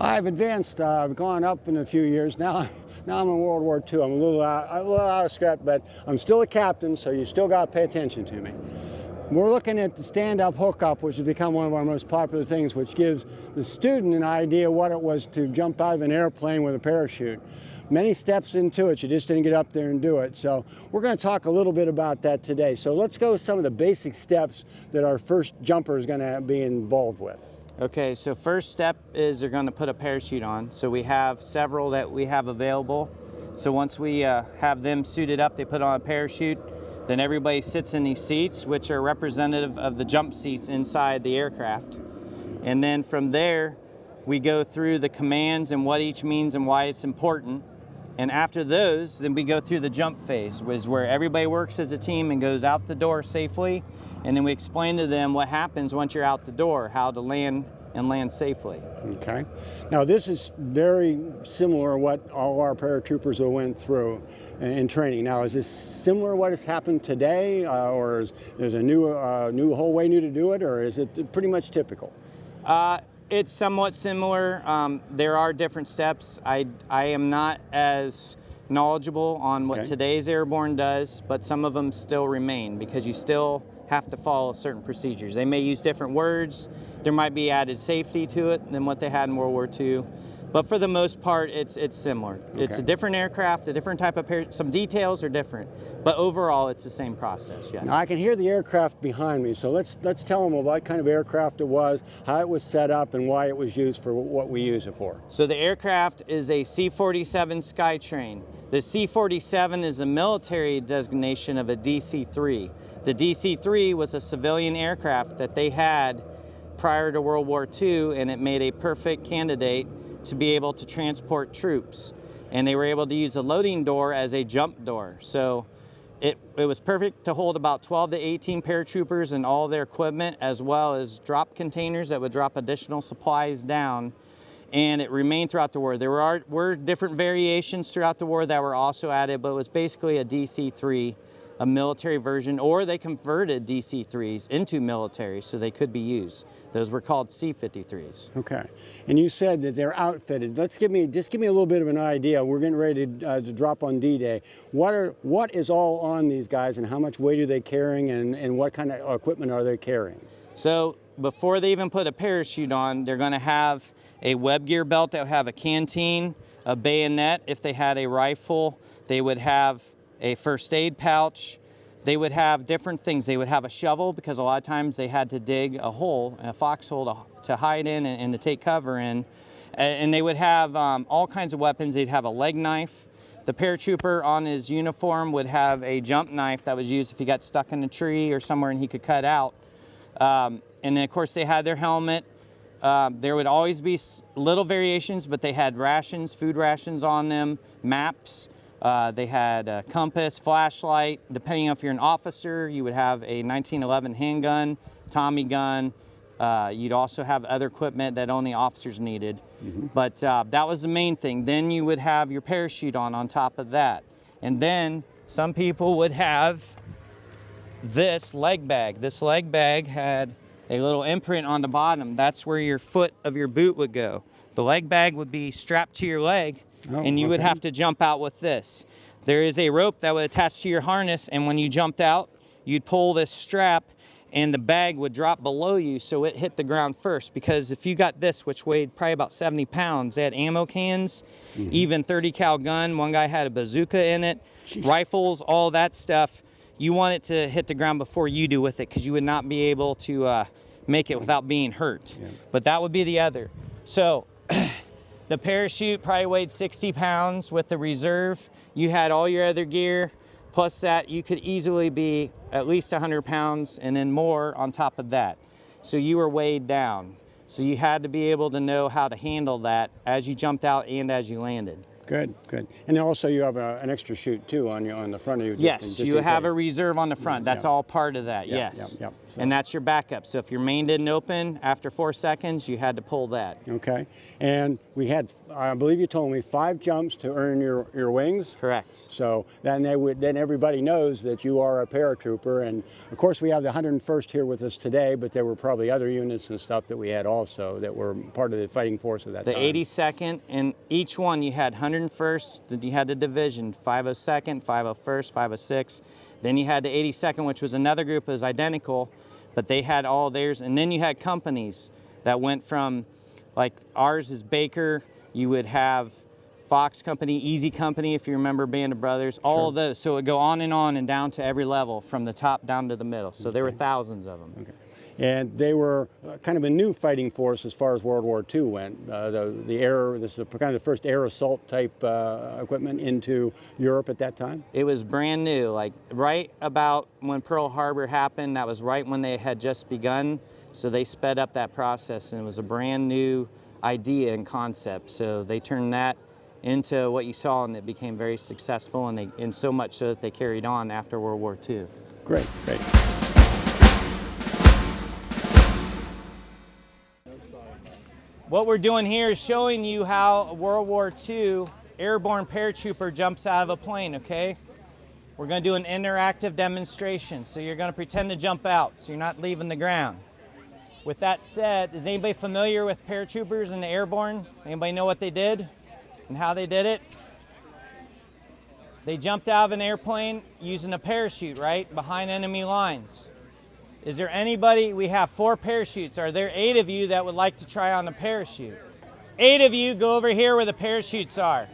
I've advanced, I've gone up in a few years. Now I'm in World War II. I'm a little out of step, but I'm still a captain, so you still got to pay attention to me. We're looking at the stand-up hookup, which has become one of our most popular things, which gives the student an idea what it was to jump out of an airplane with a parachute. Many steps into it, you just didn't get up there and do it. So we're going to talk a little bit about that today. So let's go with some of the basic steps that our first jumper is going to be involved with. Okay, so first step is they're going to put a parachute on. So we have several that we have available. So once we have them suited up, they put on a parachute. Then everybody sits in these seats, which are representative of the jump seats inside the aircraft. And then from there, we go through the commands and what each means and why it's important. And after those, then we go through the jump phase, which is where everybody works as a team and goes out the door safely. And then we explain to them what happens once you're out the door, how to land and land safely. Okay. Now this is very similar to what all our paratroopers went through in training. Now is this similar to what has happened today, or is there's a new whole way new to do it, or is it pretty much typical? It's somewhat similar. There are different steps. I am not as knowledgeable on what today's airborne does, but some of them still remain because you still have to follow certain procedures. They may use different words. There might be added safety to it than what they had in World War II. But for the most part, it's similar. Okay. It's a different aircraft, a different type of some details are different, but overall it's the same process. Yeah. Now I can hear the aircraft behind me, so let's tell them what kind of aircraft it was, how it was set up, and why it was used for what we use it for. So the aircraft is a C-47 Skytrain. The C-47 is a military designation of a DC-3. The DC-3 was a civilian aircraft that they had prior to World War II, and it made a perfect candidate to be able to transport troops. And they were able to use a loading door as a jump door. So it was perfect to hold about 12 to 18 paratroopers and all their equipment, as well as drop containers that would drop additional supplies down. And it remained throughout the war. There were different variations throughout the war that were also added, but it was basically a DC-3, a military version, or they converted DC-3s into military so they could be used. Those were called C-53s. Okay, and you said that they're outfitted. Just give me a little bit of an idea. We're getting ready to drop on D-Day. What is all on these guys, and how much weight are they carrying, and what kind of equipment are they carrying? So before they even put a parachute on, they're going to have a web gear belt that would have a canteen, a bayonet. If they had a rifle, they would have a first aid pouch. They would have different things. They would have a shovel because a lot of times they had to dig a hole, a foxhole to hide in and to take cover in. And they would have all kinds of weapons. They'd have a leg knife. The paratrooper on his uniform would have a jump knife that was used if he got stuck in a tree or somewhere and he could cut out. And then of course they had their helmet. There would always be little variations, but they had rations, food rations on them, maps. They had a compass, flashlight. Depending on if you're an officer, you would have a 1911 handgun, Tommy gun. You'd also have other equipment that only officers needed. But that was the main thing. Then you would have your parachute on top of that. And then some people would have this leg bag. This leg bag had a little imprint on the bottom. That's where your foot of your boot would go. The leg bag would be strapped to your leg. And you would have to jump out with this. There is a rope that would attach to your harness, and when you jumped out, you'd pull this strap and the bag would drop below you so it hit the ground first. Because if you got this, which weighed probably about 70 pounds, they had ammo cans, even 30 cal gun. One guy had a bazooka in it, rifles, all that stuff. You want it to hit the ground before you do with it because you would not be able to make it without being hurt. But that would be the other. So the parachute probably weighed 60 pounds with the reserve. You had all your other gear. Plus that, you could easily be at least 100 pounds and then more on top of that. So you were weighed down. So you had to be able to know how to handle that as you jumped out and as you landed. Good, good. And also you have an extra chute too on the front of you. Yes, you have a reserve on the front. That's all part of that, yes. So. And that's your backup. So if your main didn't open after 4 seconds, you had to pull that. Okay. And we had, I believe you told me, 5 jumps to earn your wings. Correct. So then everybody knows that you are a paratrooper. And of course we have the 101st here with us today, but there were probably other units and stuff that we had also that were part of the fighting force at that time. The 82nd, and each one you had 101st, then you had the division, 502nd, 501st, 506. Then you had the 82nd, which was another group that was identical, but they had all theirs. And then you had companies that went from, like ours is Baker, you would have Fox Company, Easy Company, if you remember Band of Brothers, all of those. So it would go on and down to every level from the top down to the middle. So there were thousands of them. Okay. And they were kind of a new fighting force as far as World War II went. This is kind of the first air assault type equipment into Europe at that time. It was brand new, like right about when Pearl Harbor happened, that was right when they had just begun. So they sped up that process, and it was a brand new idea and concept. So they turned that into what you saw, and it became very successful, and so much so that they carried on after World War II. Great, great. What we're doing here is showing you how a World War II airborne paratrooper jumps out of a plane, okay? We're going to do an interactive demonstration. So you're going to pretend to jump out, so you're not leaving the ground. With that said, is anybody familiar with paratroopers and the airborne? Anybody know what they did and how they did it? They jumped out of an airplane using a parachute, right? Behind enemy lines. Is there anybody, we have 4 parachutes. Are there 8 of you that would like to try on a parachute? 8 of you, go over here where the parachutes are.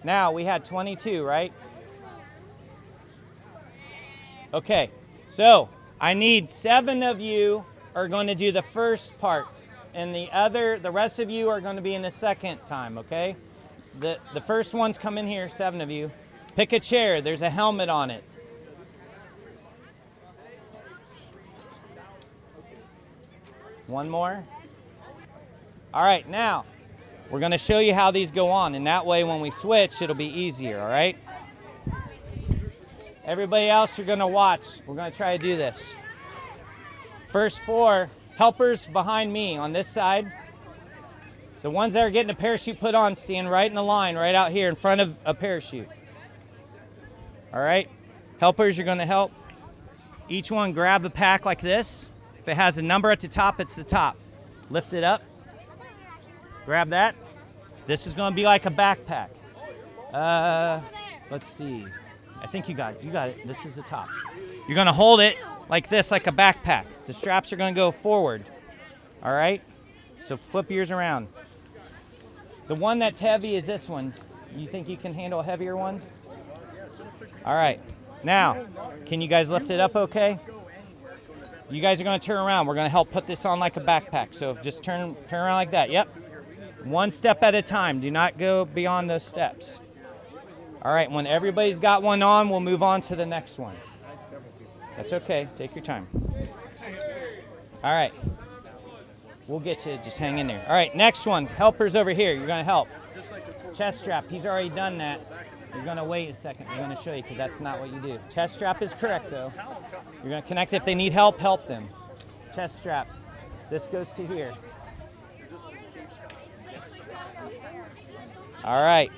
Now, we had 22, right? Okay, so I need 7 of you are going to do the first part, and the rest of you are going to be in the second time, okay? The first ones come in here, 7 of you. Pick a chair, there's a helmet on it. One more. All right, now we're going to show you how these go on, and that way when we switch, it'll be easier, all right? Everybody else, you're going to watch. We're going to try to do this. First 4 helpers behind me on this side. The ones that are getting a parachute put on, stand right in the line, right out here in front of a parachute. All right, helpers, you're going to help. Each one grab a pack like this. If it has a number at the top, it's the top. Lift it up. Grab that. This is going to be like a backpack. Let's see. I think you got it. You got it. This is the top. You're going to hold it like this, like a backpack. The straps are going to go forward. All right? So flip yours around. The one that's heavy is this one. You think you can handle a heavier one? All right. Now, can you guys lift it up okay? You guys are going to turn around. We're going to help put this on like a backpack. So just turn around like that. Yep. One step at a time. Do not go beyond those steps. All right. When everybody's got one on, we'll move on to the next one. That's okay. Take your time. All right. We'll get you. Just hang in there. All right. Next one. Helpers over here. You're going to help. Chest strap. He's already done that. You're going to wait a second. We're going to show you because that's not what you do. Chest strap is correct, though. You're going to connect. If they need help, help them. Chest strap. This goes to here. All right.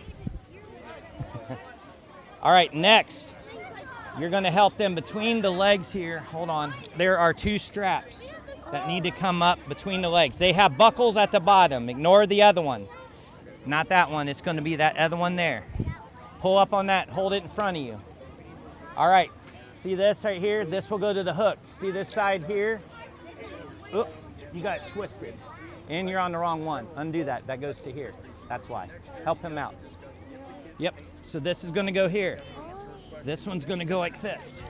All right, next, you're going to help them between the legs here. Hold on. There are 2 straps that need to come up between the legs. They have buckles at the bottom. Ignore the other one. Not that one. It's going to be that other one there. Pull up on that. Hold it in front of you. All right. See this right here? This will go to the hook. See this side here? Oop, you got it twisted. And you're on the wrong one. Undo that. That goes to here. That's why. Help him out. Yep. So this is going to go here. This one's going to go like this.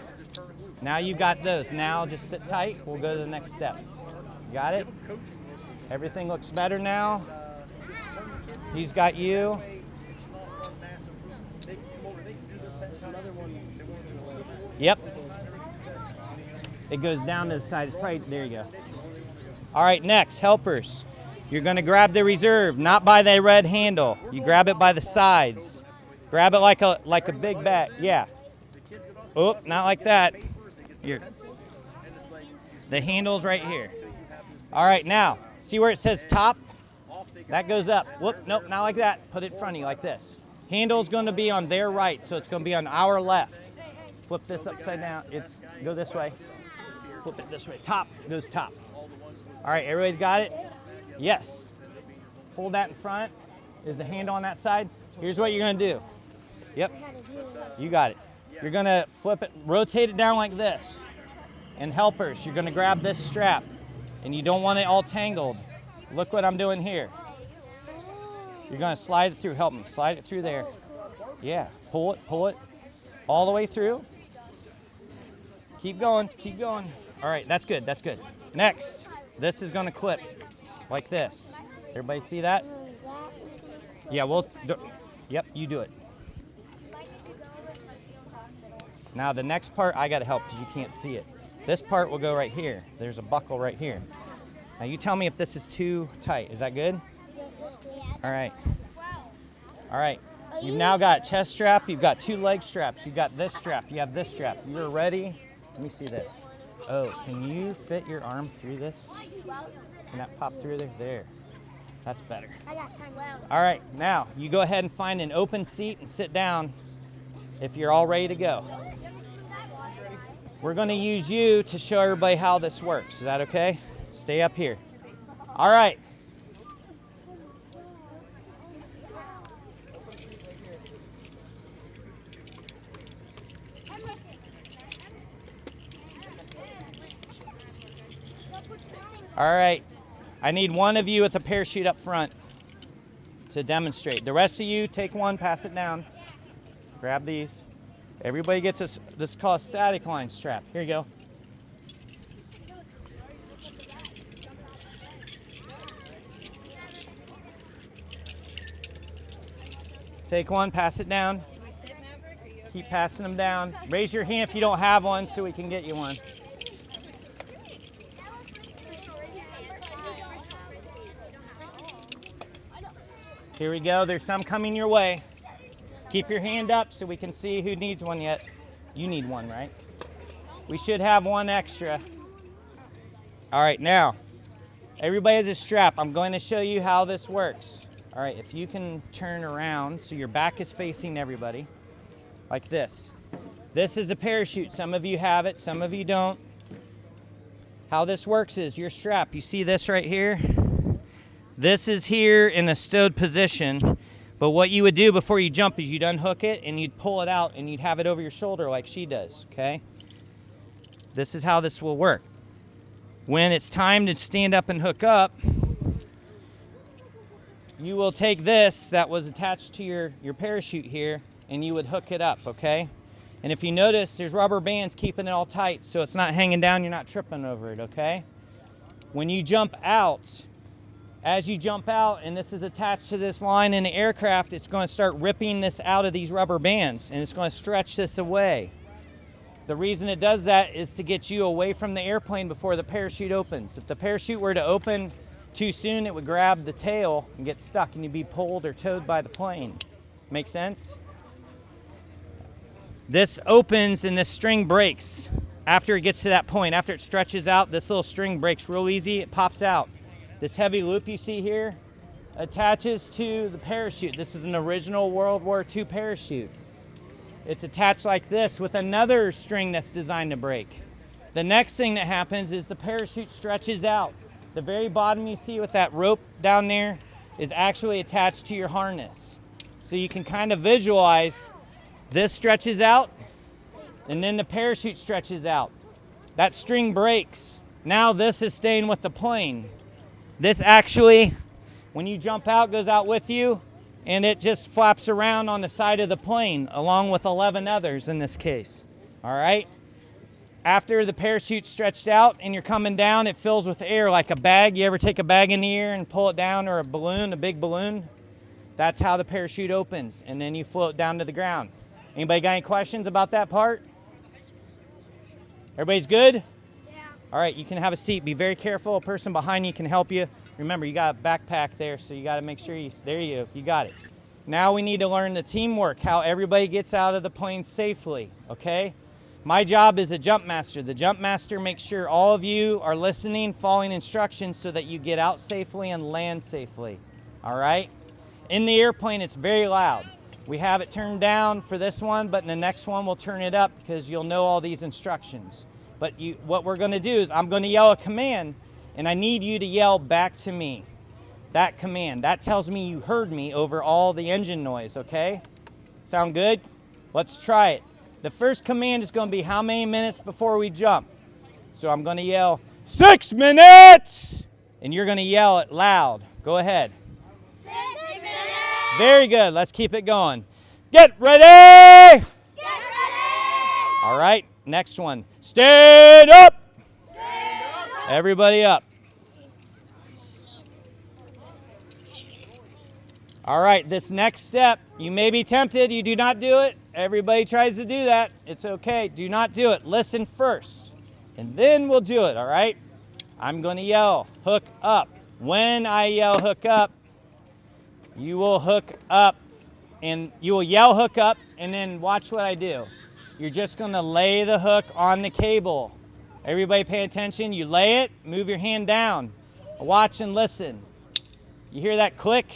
Now you got those. Now just sit tight. We'll go to the next step. Got it? Everything looks better now. He's got you. Yep. It goes down to the side. It's probably, there you go. All right, next, helpers. You're going to grab the reserve, not by the red handle. You grab it by the sides. Grab it like a big bat. Yeah. Oh, not like that. Here. The handle's right here. All right, now, see where it says top? That goes up. Whoop, nope, not like that. Put it in front of you like this. Handle's going to be on their right, so it's going to be on our left. Flip this upside down. Go this way. Flip it this way. Top goes top. All right, everybody's got it? Yes. Hold that in front. Is the handle on that side? Here's what you're going to do. Yep. You got it. You're going to flip it, rotate it down like this. And helpers, you're going to grab this strap. And you don't want it all tangled. Look what I'm doing here. You're going to slide it through. Help me. Slide it through there. Yeah. Pull it. All the way through. Keep going. Keep going. All right, that's good, that's good. Next, this is gonna clip like this. Everybody see that? Yeah, yep, you do it. Now the next part, I gotta help because you can't see it. This part will go right here. There's a buckle right here. Now you tell me if this is too tight. Is that good? All right. All right. You've now got chest strap. You've got 2 leg straps. You've got this strap. You have this strap. You're ready. Let me see this. Oh, can you fit your arm through this? Can that pop through there? There. That's better. All right. Now you go ahead and find an open seat and sit down if you're all ready to go. We're going to use you to show everybody how this works. Is that okay? Stay up here. All right. All right. I need one of you with a parachute up front to demonstrate. The rest of you, take one, pass it down. Grab these. Everybody gets this is called a static line strap. Here you go. Take one, pass it down. Keep passing them down. Raise your hand if you don't have one so we can get you one. Here we go. There's some coming your way. Keep your hand up so we can see who needs one yet. You need one, right? We should have one extra. All right, now, everybody has a strap. I'm going to show you how this works. All right, if you can turn around so your back is facing everybody, like this. This is a parachute. Some of you have it, some of you don't. How this works is your strap, you see this right here? This is here in a stowed position, but what you would do before you jump is you'd unhook it and you'd pull it out and you'd have it over your shoulder like she does, okay? This is how this will work. When it's time to stand up and hook up, you will take this that was attached to your parachute here and you would hook it up, okay? And if you notice, there's rubber bands keeping it all tight so it's not hanging down, you're not tripping over it, okay? When you jump out, as you jump out and this is attached to this line in the aircraft, it's going to start ripping this out of these rubber bands and it's going to stretch this away. The reason it does that is to get you away from the airplane before the parachute opens. If the parachute were to open too soon, it would grab the tail and get stuck and you'd be pulled or towed by the plane. Make sense? This opens and this string breaks. After it gets to that point, after it stretches out, this little string breaks real easy, it pops out. This heavy loop you see here attaches to the parachute. This is an original World War II parachute. It's attached like this with another string that's designed to break. The next thing that happens is the parachute stretches out. The very bottom you see with that rope down there is actually attached to your harness. So you can kind of visualize this stretches out and then the parachute stretches out. That string breaks. Now this is staying with the plane. This actually, when you jump out, goes out with you and it just flaps around on the side of the plane along with 11 others in this case. All right? After the parachute's stretched out and you're coming down, it fills with air like a bag. You ever take a bag in the air and pull it down, or a balloon, a big balloon? That's how the parachute opens, and then you float down to the ground. Anybody got any questions about that part? Everybody's good? Yeah. All right, you can have a seat. Be very careful. A person behind you can help you. Remember, you got a backpack there, so you got to make sure there you go. You got it. Now we need to learn the teamwork, how everybody gets out of the plane safely, okay? My job is a jump master. The jump master makes sure all of you are listening, following instructions so that you get out safely and land safely, all right? In the airplane, it's very loud. We have it turned down for this one, but in the next one, we'll turn it up because you'll know all these instructions. But what we're gonna do is I'm gonna yell a command, and I need you to yell back to me. That command, that tells me you heard me over all the engine noise, okay? Sound good? Let's try it. The first command is going to be how many minutes before we jump. So I'm going to yell, 6 minutes! And you're going to yell it loud. Go ahead. 6 minutes! Very good. Let's keep it going. Get ready! Get ready! All right, next one. Stand up! Everybody up. All right, this next step, you may be tempted. You do not do it. Everybody tries to do that. It's okay. Do not do it. Listen first, and then we'll do it, all right? I'm going to yell, hook up. When I yell hook up, you will hook up, and you will yell hook up, and then watch what I do. You're just going to lay the hook on the cable. Everybody pay attention. You lay it, move your hand down. Watch and listen. You hear that click?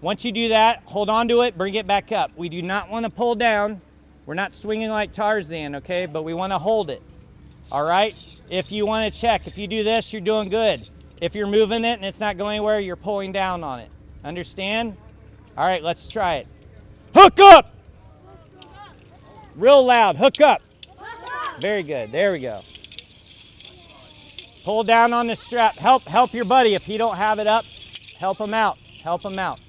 Once you do that, hold on to it, bring it back up. We do not want to pull down. We're not swinging like Tarzan, okay? But we want to hold it, all right? If you want to check, if you do this, you're doing good. If you're moving it and it's not going anywhere, you're pulling down on it. Understand? All right, let's try it. Hook up! Real loud, hook up. Very good, there we go. Pull down on the strap. Help your buddy. If you don't have it up, help him out, help him out.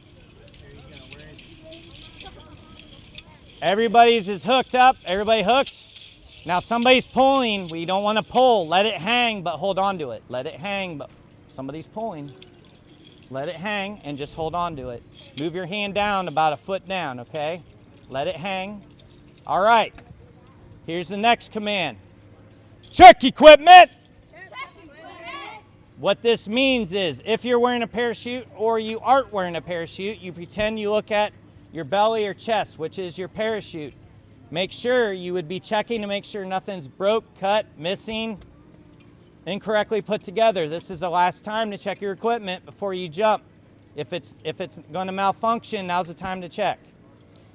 Everybody's is hooked up. Everybody hooked? Now somebody's pulling. We don't want to pull. Let it hang, but hold on to it. Let it hang, but somebody's pulling. Let it hang and just hold on to it. Move your hand down about a foot down, okay? Let it hang. All right. Here's the next command. Check equipment. What this means is if you're wearing a parachute or you aren't wearing a parachute, you pretend you look at your belly or chest, which is your parachute. Make sure you would be checking to make sure nothing's broke, cut, missing, incorrectly put together. This is the last time to check your equipment before you jump. If it's going to malfunction, now's the time to check.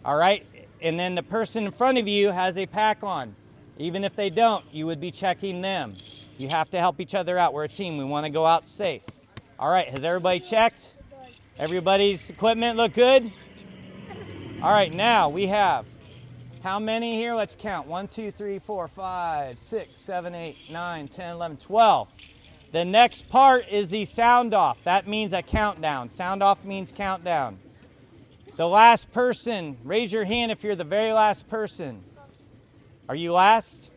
All right? And then the person in front of you has a pack on. Even if they don't, you would be checking them. You have to help each other out. We're a team. We want to go out safe. All right, has everybody checked? Everybody's equipment look good? All right, now we have how many here? Let's count. 1, 2, 3, 4, 5, 6, 7, 8, 9, 10, 11, 12. The next part is the sound off. That means a countdown. Sound off means countdown. The last person, raise your hand if you're the very last person. Are you last?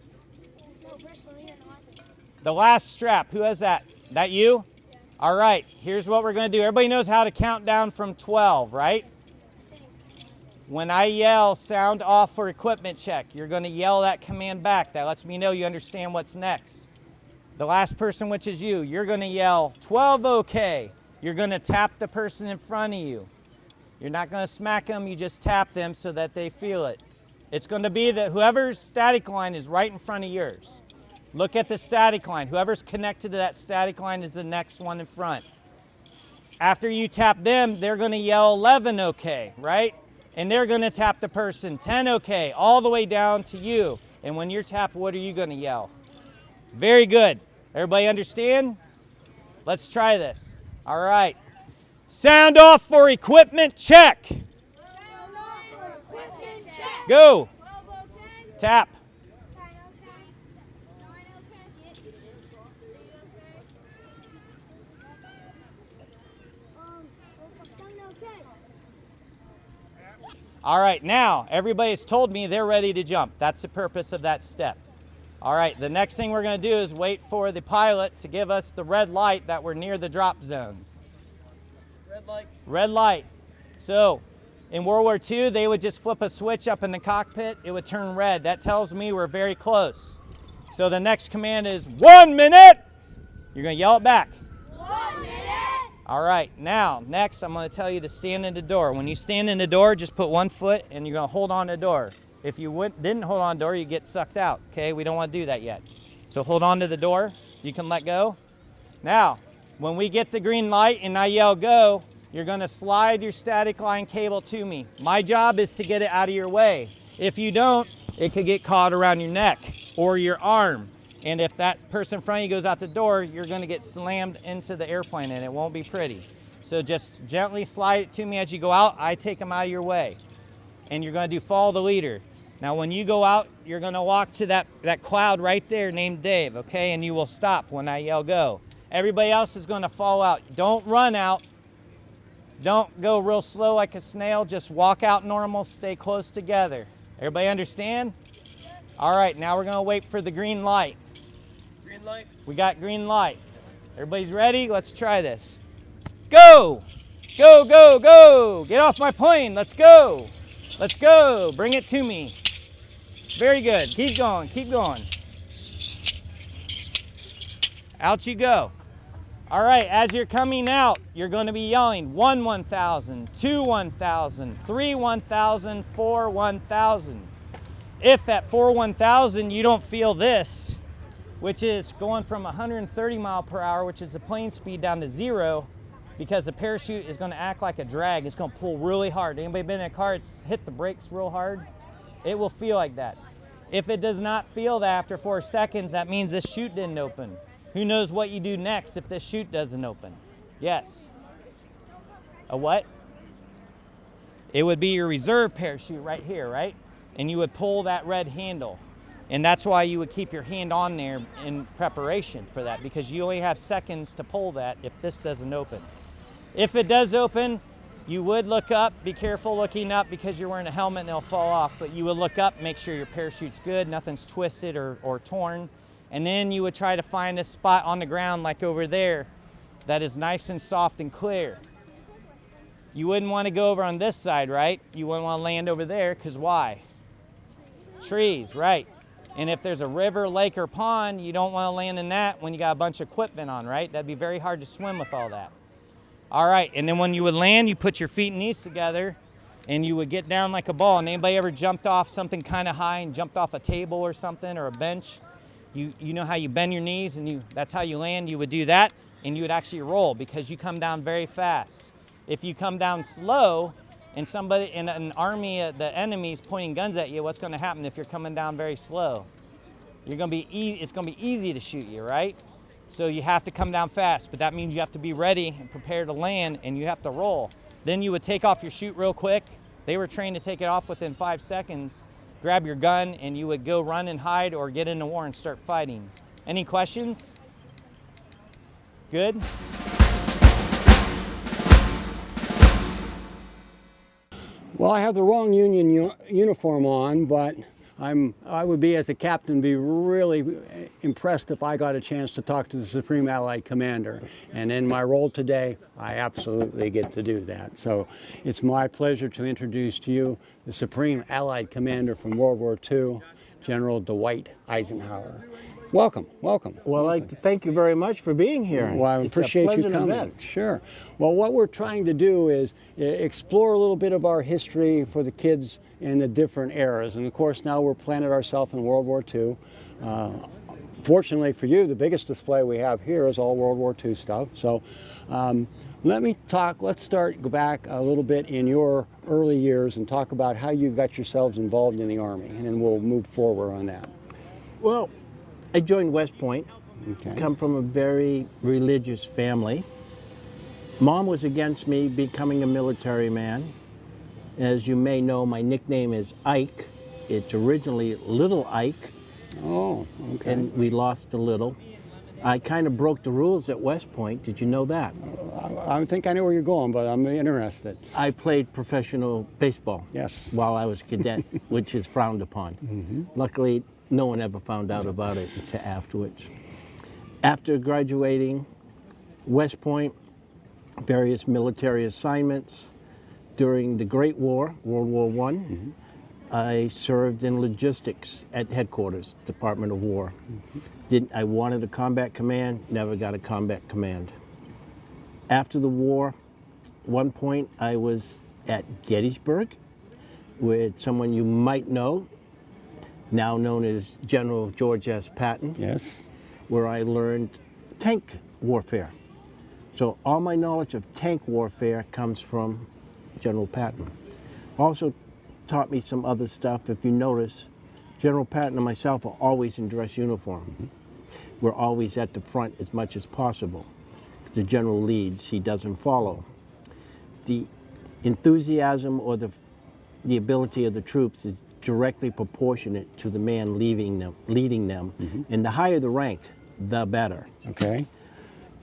The last strap, who has that? That you? All right, here's what we're going to do. Everybody knows how to count down from 12, right? When I yell sound off for equipment check, you're going to yell that command back. That lets me know you understand what's next. The last person, which is you, you're going to yell 12 okay. You're going to tap the person in front of you. You're not going to smack them, you just tap them so that they feel it. It's going to be that whoever's static line is right in front of yours. Look at the static line. Whoever's connected to that static line is the next one in front. After you tap them, they're going to yell 11 okay, right? And they're going to tap the person 10 okay, all the way down to you. And when you're tapped, what are you going to yell? Very good. Everybody understand? Let's try this. All right. Sound off for equipment check. Go. Tap. All right, now everybody's told me they're ready to jump. That's the purpose of that step. All right, the next thing we're going to do is wait for the pilot to give us the red light that we're near the drop zone. Red light. Red light. So in World War II, they would just flip a switch up in the cockpit. It would turn red. That tells me we're very close. So the next command is 1 minute. You're going to yell it back. 1 minute. All right, now, next I'm going to tell you to stand in the door. When you stand in the door, just put one foot and you're going to hold on to the door. If you didn't hold on to the door, you get sucked out, okay? We don't want to do that yet. So hold on to the door. You can let go. Now, when we get the green light and I yell go, you're going to slide your static line cable to me. My job is to get it out of your way. If you don't, it could get caught around your neck or your arm. And if that person in front of you goes out the door, you're going to get slammed into the airplane and it won't be pretty. So just gently slide it to me as you go out. I take them out of your way. And you're going to do follow the leader. Now when you go out, you're going to walk to that cloud right there named Dave, okay? And you will stop when I yell go. Everybody else is going to fall out. Don't run out. Don't go real slow like a snail. Just walk out normal. Stay close together. Everybody understand? All right, now we're going to wait for the green light. Green We got green light. Everybody's ready? Let's try this. Go! Go, go, go! Get off my plane. Let's go. Let's go. Bring it to me. Very good. Keep going. Keep going. Out you go. All right, as you're coming out, you're going to be yelling 1, 1,000, 2, 1,000, 3, 1,000, 4, 1,000. If at 4, 1,000 you don't feel this, which is going from 130 mile per hour, which is the plane speed, down to 0, because the parachute is going to act like a drag. It's going to pull really hard. Anybody been in a car, it's hit the brakes real hard? It will feel like that. If it does not feel that after 4 seconds, that means this chute didn't open. Who knows what you do next if this chute doesn't open? Yes. A what? It would be your reserve parachute right here, right? And you would pull that red handle. And that's why you would keep your hand on there in preparation for that, because you only have seconds to pull that if this doesn't open. If it does open, you would look up. Be careful looking up because you're wearing a helmet and it'll fall off. But you would look up, make sure your parachute's good, nothing's twisted or torn. And then you would try to find a spot on the ground like over there that is nice and soft and clear. You wouldn't want to go over on this side, right? You wouldn't want to land over there, because why? Trees, right. And if there's a river, lake, or pond, you don't want to land in that when you got a bunch of equipment on, right? That'd be very hard to swim with all that. All right, and then when you would land, you put your feet and knees together and you would get down like a ball. And anybody ever jumped off something kind of high and jumped off a table or something, or a bench? You know how you bend your knees and that's how you land. You would do that and you would actually roll, because you come down very fast. If you come down slow and somebody in an army, the enemy's pointing guns at you, what's going to happen if you're coming down very slow? It's going to be easy to shoot you, right? So you have to come down fast, but that means you have to be ready and prepare to land, and you have to roll. Then you would take off your chute real quick. They were trained to take it off within 5 seconds. Grab your gun and you would go run and hide or get into war and start fighting. Any questions? Good? Well, I have the wrong Union uniform on, but I would be, as a captain, be really impressed if I got a chance to talk to the Supreme Allied Commander. And in my role today, I absolutely get to do that. So it's my pleasure to introduce to you the Supreme Allied Commander from World War II, General Dwight Eisenhower. Welcome, welcome. Well, I'd like to thank you very much for being here. Well, I appreciate you coming. Event. Sure. Well, what we're trying to do is explore a little bit of our history for the kids in the different eras. And of course, now we're planted ourselves in World War II. Fortunately for you, the biggest display we have here is all World War II stuff. So let's go back a little bit in your early years and talk about how you got yourselves involved in the Army, and then we'll move forward on that. Well, I joined West Point. Okay. Come from a very religious family. Mom was against me becoming a military man. As you may know, my nickname is Ike. It's originally Little Ike. Oh, okay. And we lost the little. I kind of broke the rules at West Point. Did you know that? I think I know where you're going, but I'm interested. I played professional baseball. Yes. While I was cadet, which is frowned upon. Mm-hmm. Luckily, no one ever found out about it until afterwards. After graduating, West Point, various military assignments. During the Great War, World War I, mm-hmm. I served in logistics at headquarters, Department of War. Mm-hmm. I wanted a combat command, never got a combat command. After the war, one point I was at Gettysburg with someone you might know, now known as General George S. Patton. Yes. Where I learned tank warfare. So all my knowledge of tank warfare comes from General Patton. Also taught me some other stuff. If you notice, General Patton and myself are always in dress uniform. Mm-hmm. We're always at the front as much as possible. The general leads, he doesn't follow. The enthusiasm or the ability of the troops is directly proportionate to the man leading them. Mm-hmm. And the higher the rank, the better. Okay.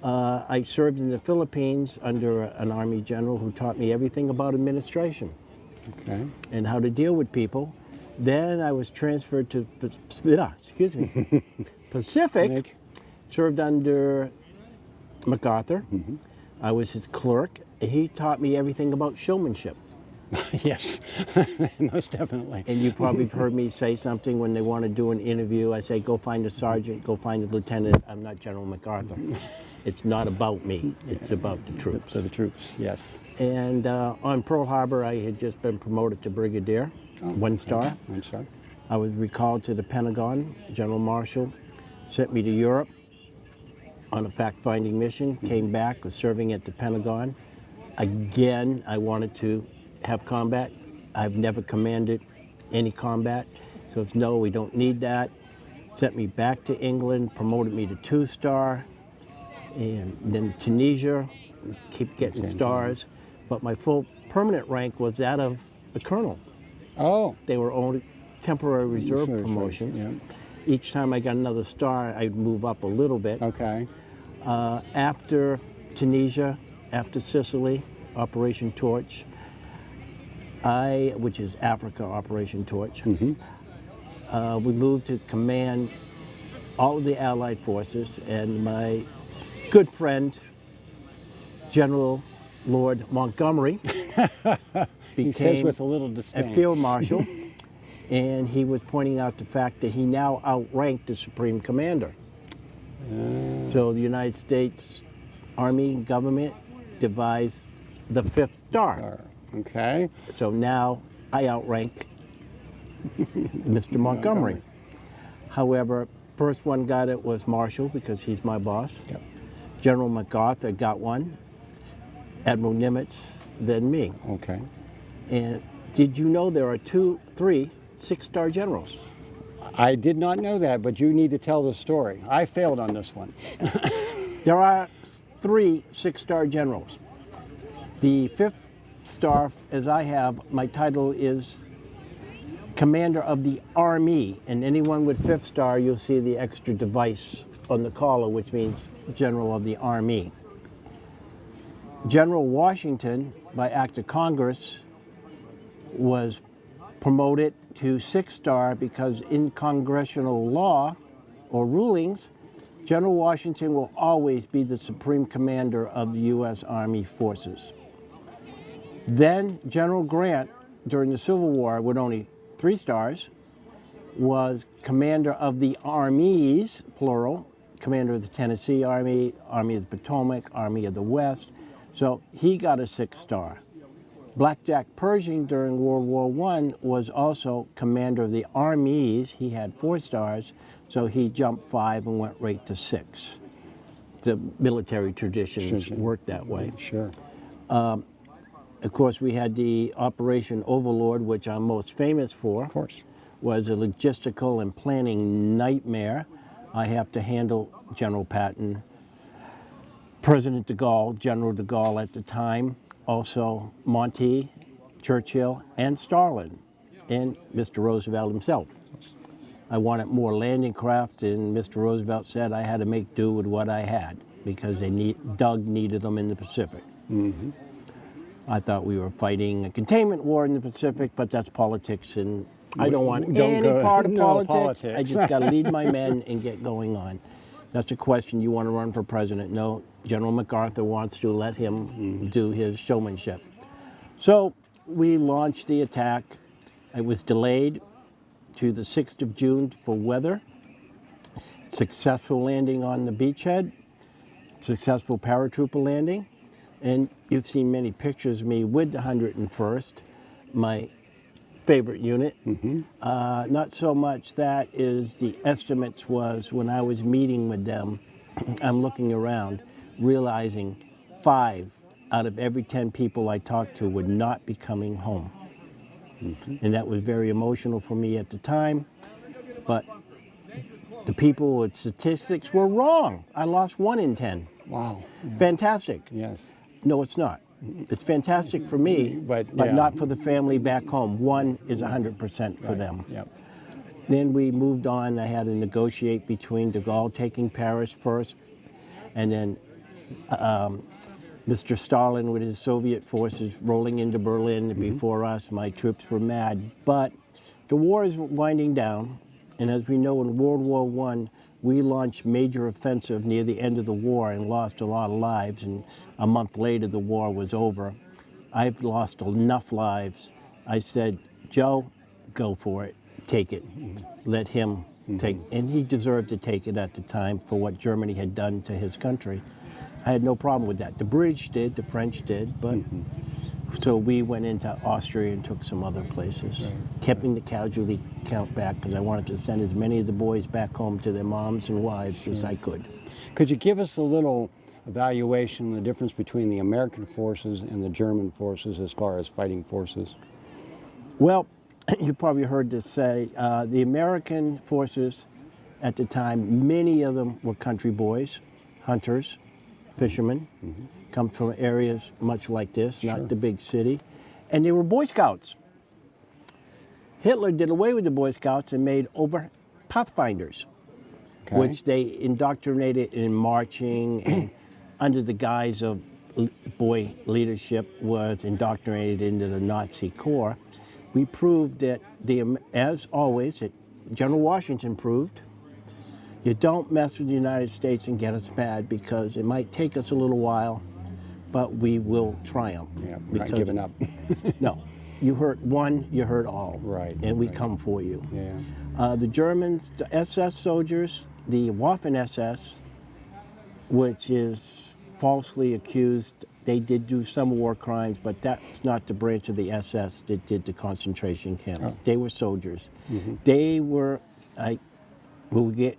I served in the Philippines under an Army general who taught me everything about administration. Okay. And how to deal with people. Then I was transferred to Pacific, served under MacArthur. I was his clerk, and he taught me everything about showmanship. Yes, most definitely. And you probably have heard me say something when they want to do an interview. I say, go find a sergeant, go find a lieutenant. I'm not General MacArthur. It's not about me. It's about the troops. So the troops, yes. And on Pearl Harbor, I had just been promoted to brigadier, 1 star. 1 star. I was recalled to the Pentagon. General Marshall sent me to Europe on a fact-finding mission, came back, was serving at the Pentagon. Again, I wanted to have combat. I've never commanded any combat, so it's no, we don't need that. Sent me back to England, promoted me to 2 star, and then Tunisia, keep getting stars. But my full permanent rank was that of a colonel. Oh. They were only temporary reserve promotions. Yeah. Each time I got another star, I'd move up a little bit. Okay. After Tunisia, after Sicily, Operation Torch, which is Africa, Operation Torch, we moved to command all of the Allied forces, and my good friend, General Lord Montgomery, He says became with a little disdain. a field marshal, and he was pointing out the fact that he now outranked the supreme commander. So the United States Army government devised the 5th star. Okay. So now I outrank Mr. Montgomery. However, first one got it was Marshall because he's my boss. Yep. General MacArthur got one, Admiral Nimitz, then me. Okay. And did you know there are 3 6-star generals? I did not know that, but you need to tell the story. I failed on this one. There are 3 6-star generals. The 5th star, as I have, my title is Commander of the Army, and anyone with 5th star, you'll see the extra device on the collar, which means General of the Army. General Washington, by act of Congress, was promoted to 6th star because in congressional law or rulings, General Washington will always be the supreme commander of the U.S. Army forces. Then General Grant, during the Civil War, with only 3 stars, was commander of the armies, plural, commander of the Tennessee Army, Army of the Potomac, Army of the West. So he got a 6th star. Blackjack Pershing during World War I was also commander of the armies. He had 4 stars, so he jumped 5 and went right to 6. The military traditions worked that way. Sure. Of course, we had the Operation Overlord, which I'm most famous for. Of course. Was a logistical and planning nightmare. I have to handle General Patton, President de Gaulle, General de Gaulle at the time, also Monty, Churchill, and Stalin, and Mr. Roosevelt himself. I wanted more landing craft, and Mr. Roosevelt said I had to make do with what I had because Doug needed them in the Pacific. I thought we were fighting a containment war in the Pacific, but that's politics, and I don't want any part of politics. I just got to lead my men and get going on. That's a question. You want to run for president? No, General MacArthur wants to let him do his showmanship. So we launched the attack. It was delayed to the 6th of June for weather. Successful landing on the beachhead. Successful paratrooper landing. And you've seen many pictures of me with the 101st, my favorite unit. Not so much that is the estimates was when I was meeting with them, I'm looking around, realizing 5 out of every 10 people I talked to would not be coming home. And that was very emotional for me at the time. But the people with statistics were wrong. I lost 1 in 10. Wow. Fantastic. Yes. No, it's not. It's fantastic for me, but not for the family back home. 1 is 100% for them. Yep. Then we moved on. I had to negotiate between de Gaulle taking Paris first, and then Mr. Stalin with his Soviet forces rolling into Berlin before us. My troops were mad. But the war is winding down, and as we know in World War I, We launched major offensive near the end of the war and lost a lot of lives, and a month later the war was over. I've lost enough lives. I said, Joe, go for it, take it. Let him take, and he deserved to take it at the time for what Germany had done to his country. I had no problem with that. The British did, the French did, but so we went into Austria and took some other places, keeping the casualty count back because I wanted to send as many of the boys back home to their moms and wives as I could. Could you give us a little evaluation, the difference between the American forces and the German forces as far as fighting forces? Well, you probably heard this say, the American forces at the time, many of them were country boys, hunters, fishermen, come from areas much like this, not the big city, and they were Boy Scouts. Hitler did away with the Boy Scouts and made over pathfinders, which they indoctrinated in marching and under the guise of boy leadership was indoctrinated into the Nazi Corps. We proved that, as always, General Washington proved, you don't mess with the United States and get us mad because it might take us a little while, but we will triumph. Yeah, we're not giving up. No, you hurt one, you hurt all. Right. And we come for you. Yeah. The Germans, the SS soldiers, the Waffen-SS, which is falsely accused, they did do some war crimes, but that's not the branch of the SS that did the concentration camps. They were soldiers. They were, we'll get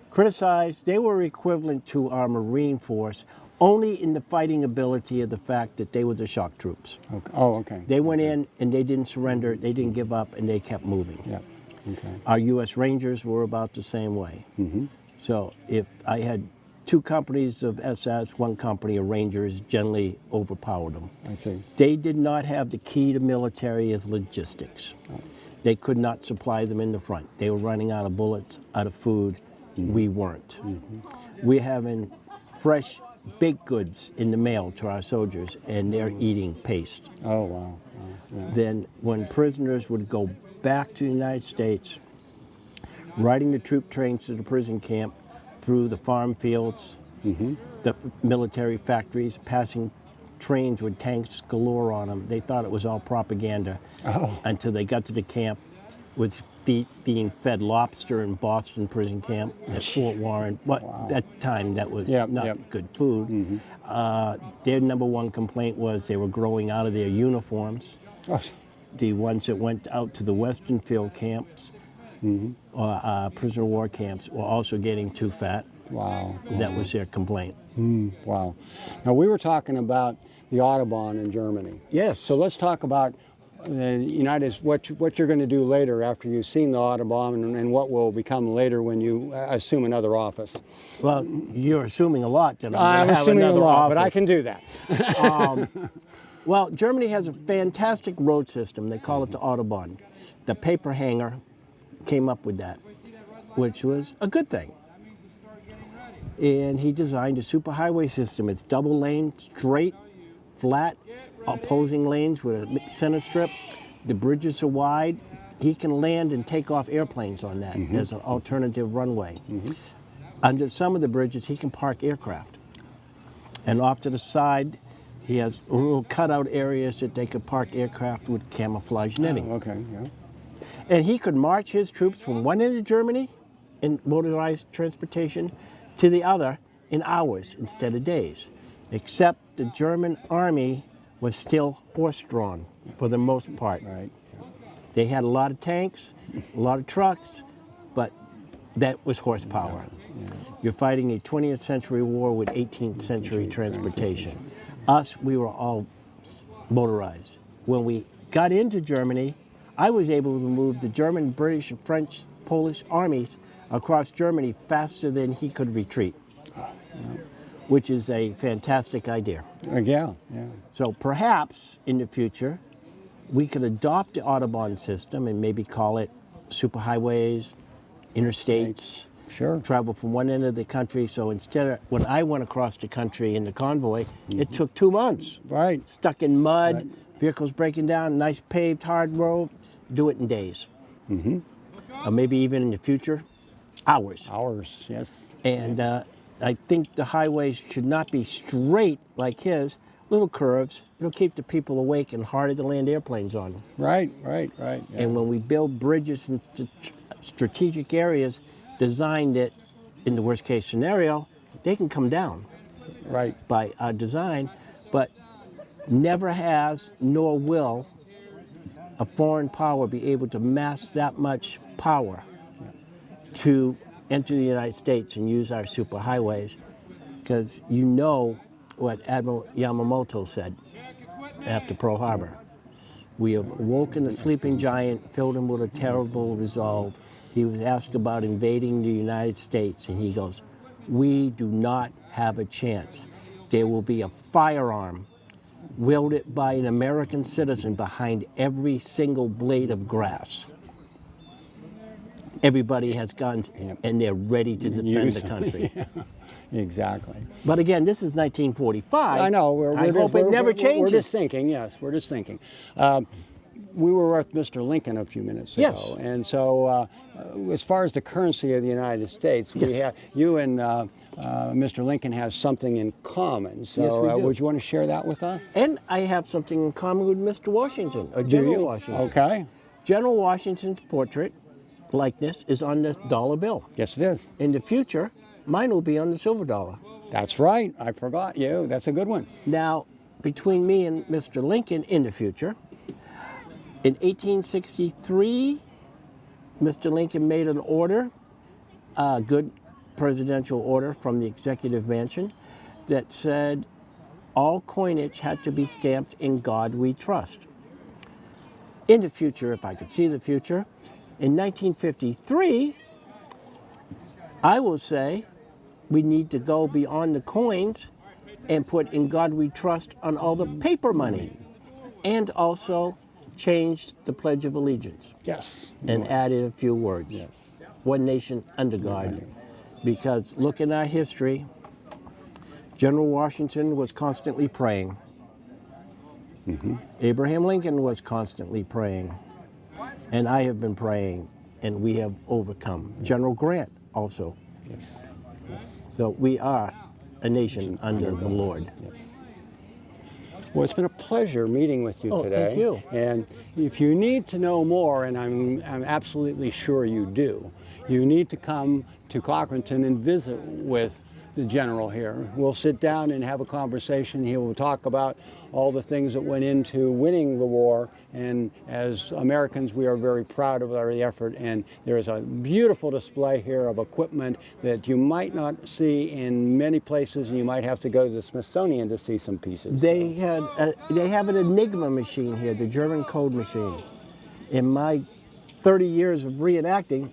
criticized, they were equivalent to our Marine force only in the fighting ability of the fact that they were the shock troops. Okay. Oh, okay. They went in and they didn't surrender, they didn't give up, and they kept moving. Yeah. Okay. Our U.S. Rangers were about the same way. So if I had 2 companies of SS, 1 company of Rangers, generally overpowered them. I see. They did not have the key to military as logistics. They could not supply them in the front. They were running out of bullets, out of food. We weren't. We're having fresh baked goods in the mail to our soldiers, and they're eating paste. Oh, wow. Yeah. Then when prisoners would go back to the United States, riding the troop trains to the prison camp, through the farm fields, the military factories, passing trains with tanks galore on them. They thought it was all propaganda until they got to the camp with being fed lobster in Boston prison camp at Fort Warren. But at the time, that was not good food. Their number 1 complaint was they were growing out of their uniforms. The ones that went out to the Western field camps, prisoner of war camps, were also getting too fat. Wow. That was their complaint. Wow. Now, we were talking about the Autobahn in Germany. Yes. So let's talk about what you're going to do later after you've seen the Autobahn and what will become later when you assume another office. Well, you're assuming a lot that I'm assuming a lot, but I can do that. Well, Germany has a fantastic road system. They call it the Autobahn. The paper hanger came up with that, which was a good thing. And he designed a superhighway system. It's double lane, straight, flat, opposing lanes with a center strip. The bridges are wide. He can land and take off airplanes on that as an alternative runway. Under some of the bridges, he can park aircraft. And off to the side, he has little cutout areas that they could park aircraft with camouflage netting. Okay, yeah. And he could march his troops from one end of Germany in motorized transportation to the other in hours instead of days. Except the German army was still horse-drawn for the most part. Right. They had a lot of tanks, a lot of trucks, but that was horsepower. You're fighting a 20th century war with 18th century transportation. Us, we were all motorized. When we got into Germany, I was able to move the German, British, French, Polish armies across Germany faster than he could retreat, which is a fantastic idea. Yeah. So perhaps in the future, we could adopt the Autobahn system and maybe call it superhighways, interstates, travel from one end of the country. So instead of, when I went across the country in the convoy, it took 2 months. Right. Stuck in mud, vehicles breaking down, nice paved hard road, do it in days. Or maybe even in the future, hours. Hours, yes. And I think the highways should not be straight like his, little curves. It'll keep the people awake and harder to land airplanes on. Right. Yeah. And when we build bridges in strategic areas, designed it in the worst case scenario, they can come down Right. by our design, but never has nor will a foreign power be able to mass that much power to enter the United States and use our superhighways, because you know what Admiral Yamamoto said after Pearl Harbor. We have awoken a sleeping giant, filled him with a terrible resolve. He was asked about invading the United States, and he goes, "We do not have a chance. There will be a firearm wielded by an American citizen behind every single blade of grass. Everybody has guns, and they're ready to defend the country." Exactly. But again, this is 1945. I know. I hope it never changes. We're just thinking, yes, we're just thinking. We were with Mr. Lincoln a few minutes ago. Yes. And so as far as the currency of the United States, we have, you and Mr. Lincoln have something in common. So Yes, we do. would you want to share that with us? And I have something in common with Mr. Washington, or General Washington. Okay. General Washington's portrait likeness is on the dollar bill. Yes, it is. In the future, mine will be on the silver dollar. That's right. I forgot you. That's a good one. Now, between me and Mr. Lincoln in the future, in 1863, Mr. Lincoln made an order, a good presidential order from the executive mansion, that said all coinage had to be stamped "In God We Trust." In the future, if I could see the future, in 1953, I will say we need to go beyond the coins and put "In God We Trust" on all the paper money, and also change the Pledge of Allegiance. Yes. And added a few words. Yes. One nation under God. Because look in our history, General Washington was constantly praying. Abraham Lincoln was constantly praying. And I have been praying, and we have overcome. General Grant also. Yes. So we are a nation under the Lord. Yes. Well, it's been a pleasure meeting with you today. Thank you. And if you need to know more, and I'm absolutely sure you do, you need to come to Cochranton and visit with the general here. We'll sit down and have a conversation. He will talk about all the things that went into winning the war, and as Americans we are very proud of our effort, and there is a beautiful display here of equipment that you might not see in many places, and you might have to go to the Smithsonian to see some pieces. They have an Enigma machine here, the German code machine. In my 30 years of reenacting,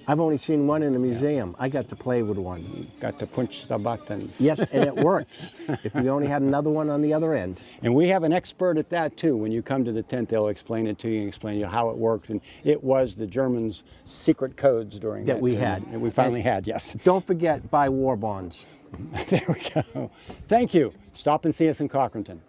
I've only seen one in a museum. I got to play with one. Got to punch the buttons. Yes, and it works. If we only had another one on the other end. And we have an expert at that too. When you come to the tent, they'll explain it to you and explain to you how it worked. And it was the Germans' secret codes during That we had. And we finally had, yes. Don't forget, buy war bonds. There we go. Thank you. Stop and see us in Cochranton.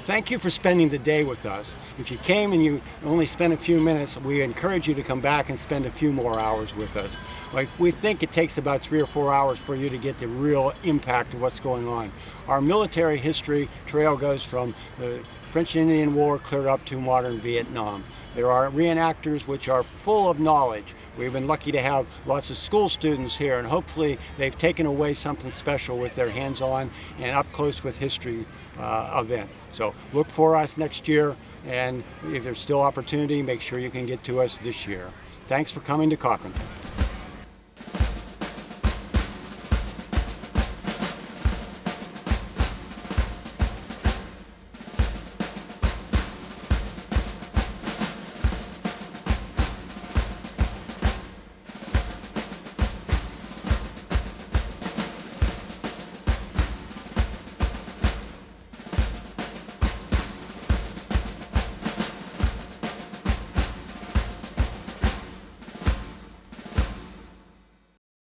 Thank you for spending the day with us. If you came and you only spent a few minutes, we encourage you to come back and spend a few more hours with us. Like, we think it takes about 3 or 4 hours for you to get the real impact of what's going on. Our military history trail goes from the French and Indian War clear up to modern Vietnam. There are reenactors which are full of knowledge. We've been lucky to have lots of school students here, and hopefully they've taken away something special with their hands-on and up close with history event. So look for us next year, and if there's still opportunity, make sure you can get to us this year. Thanks for coming to Cochranton.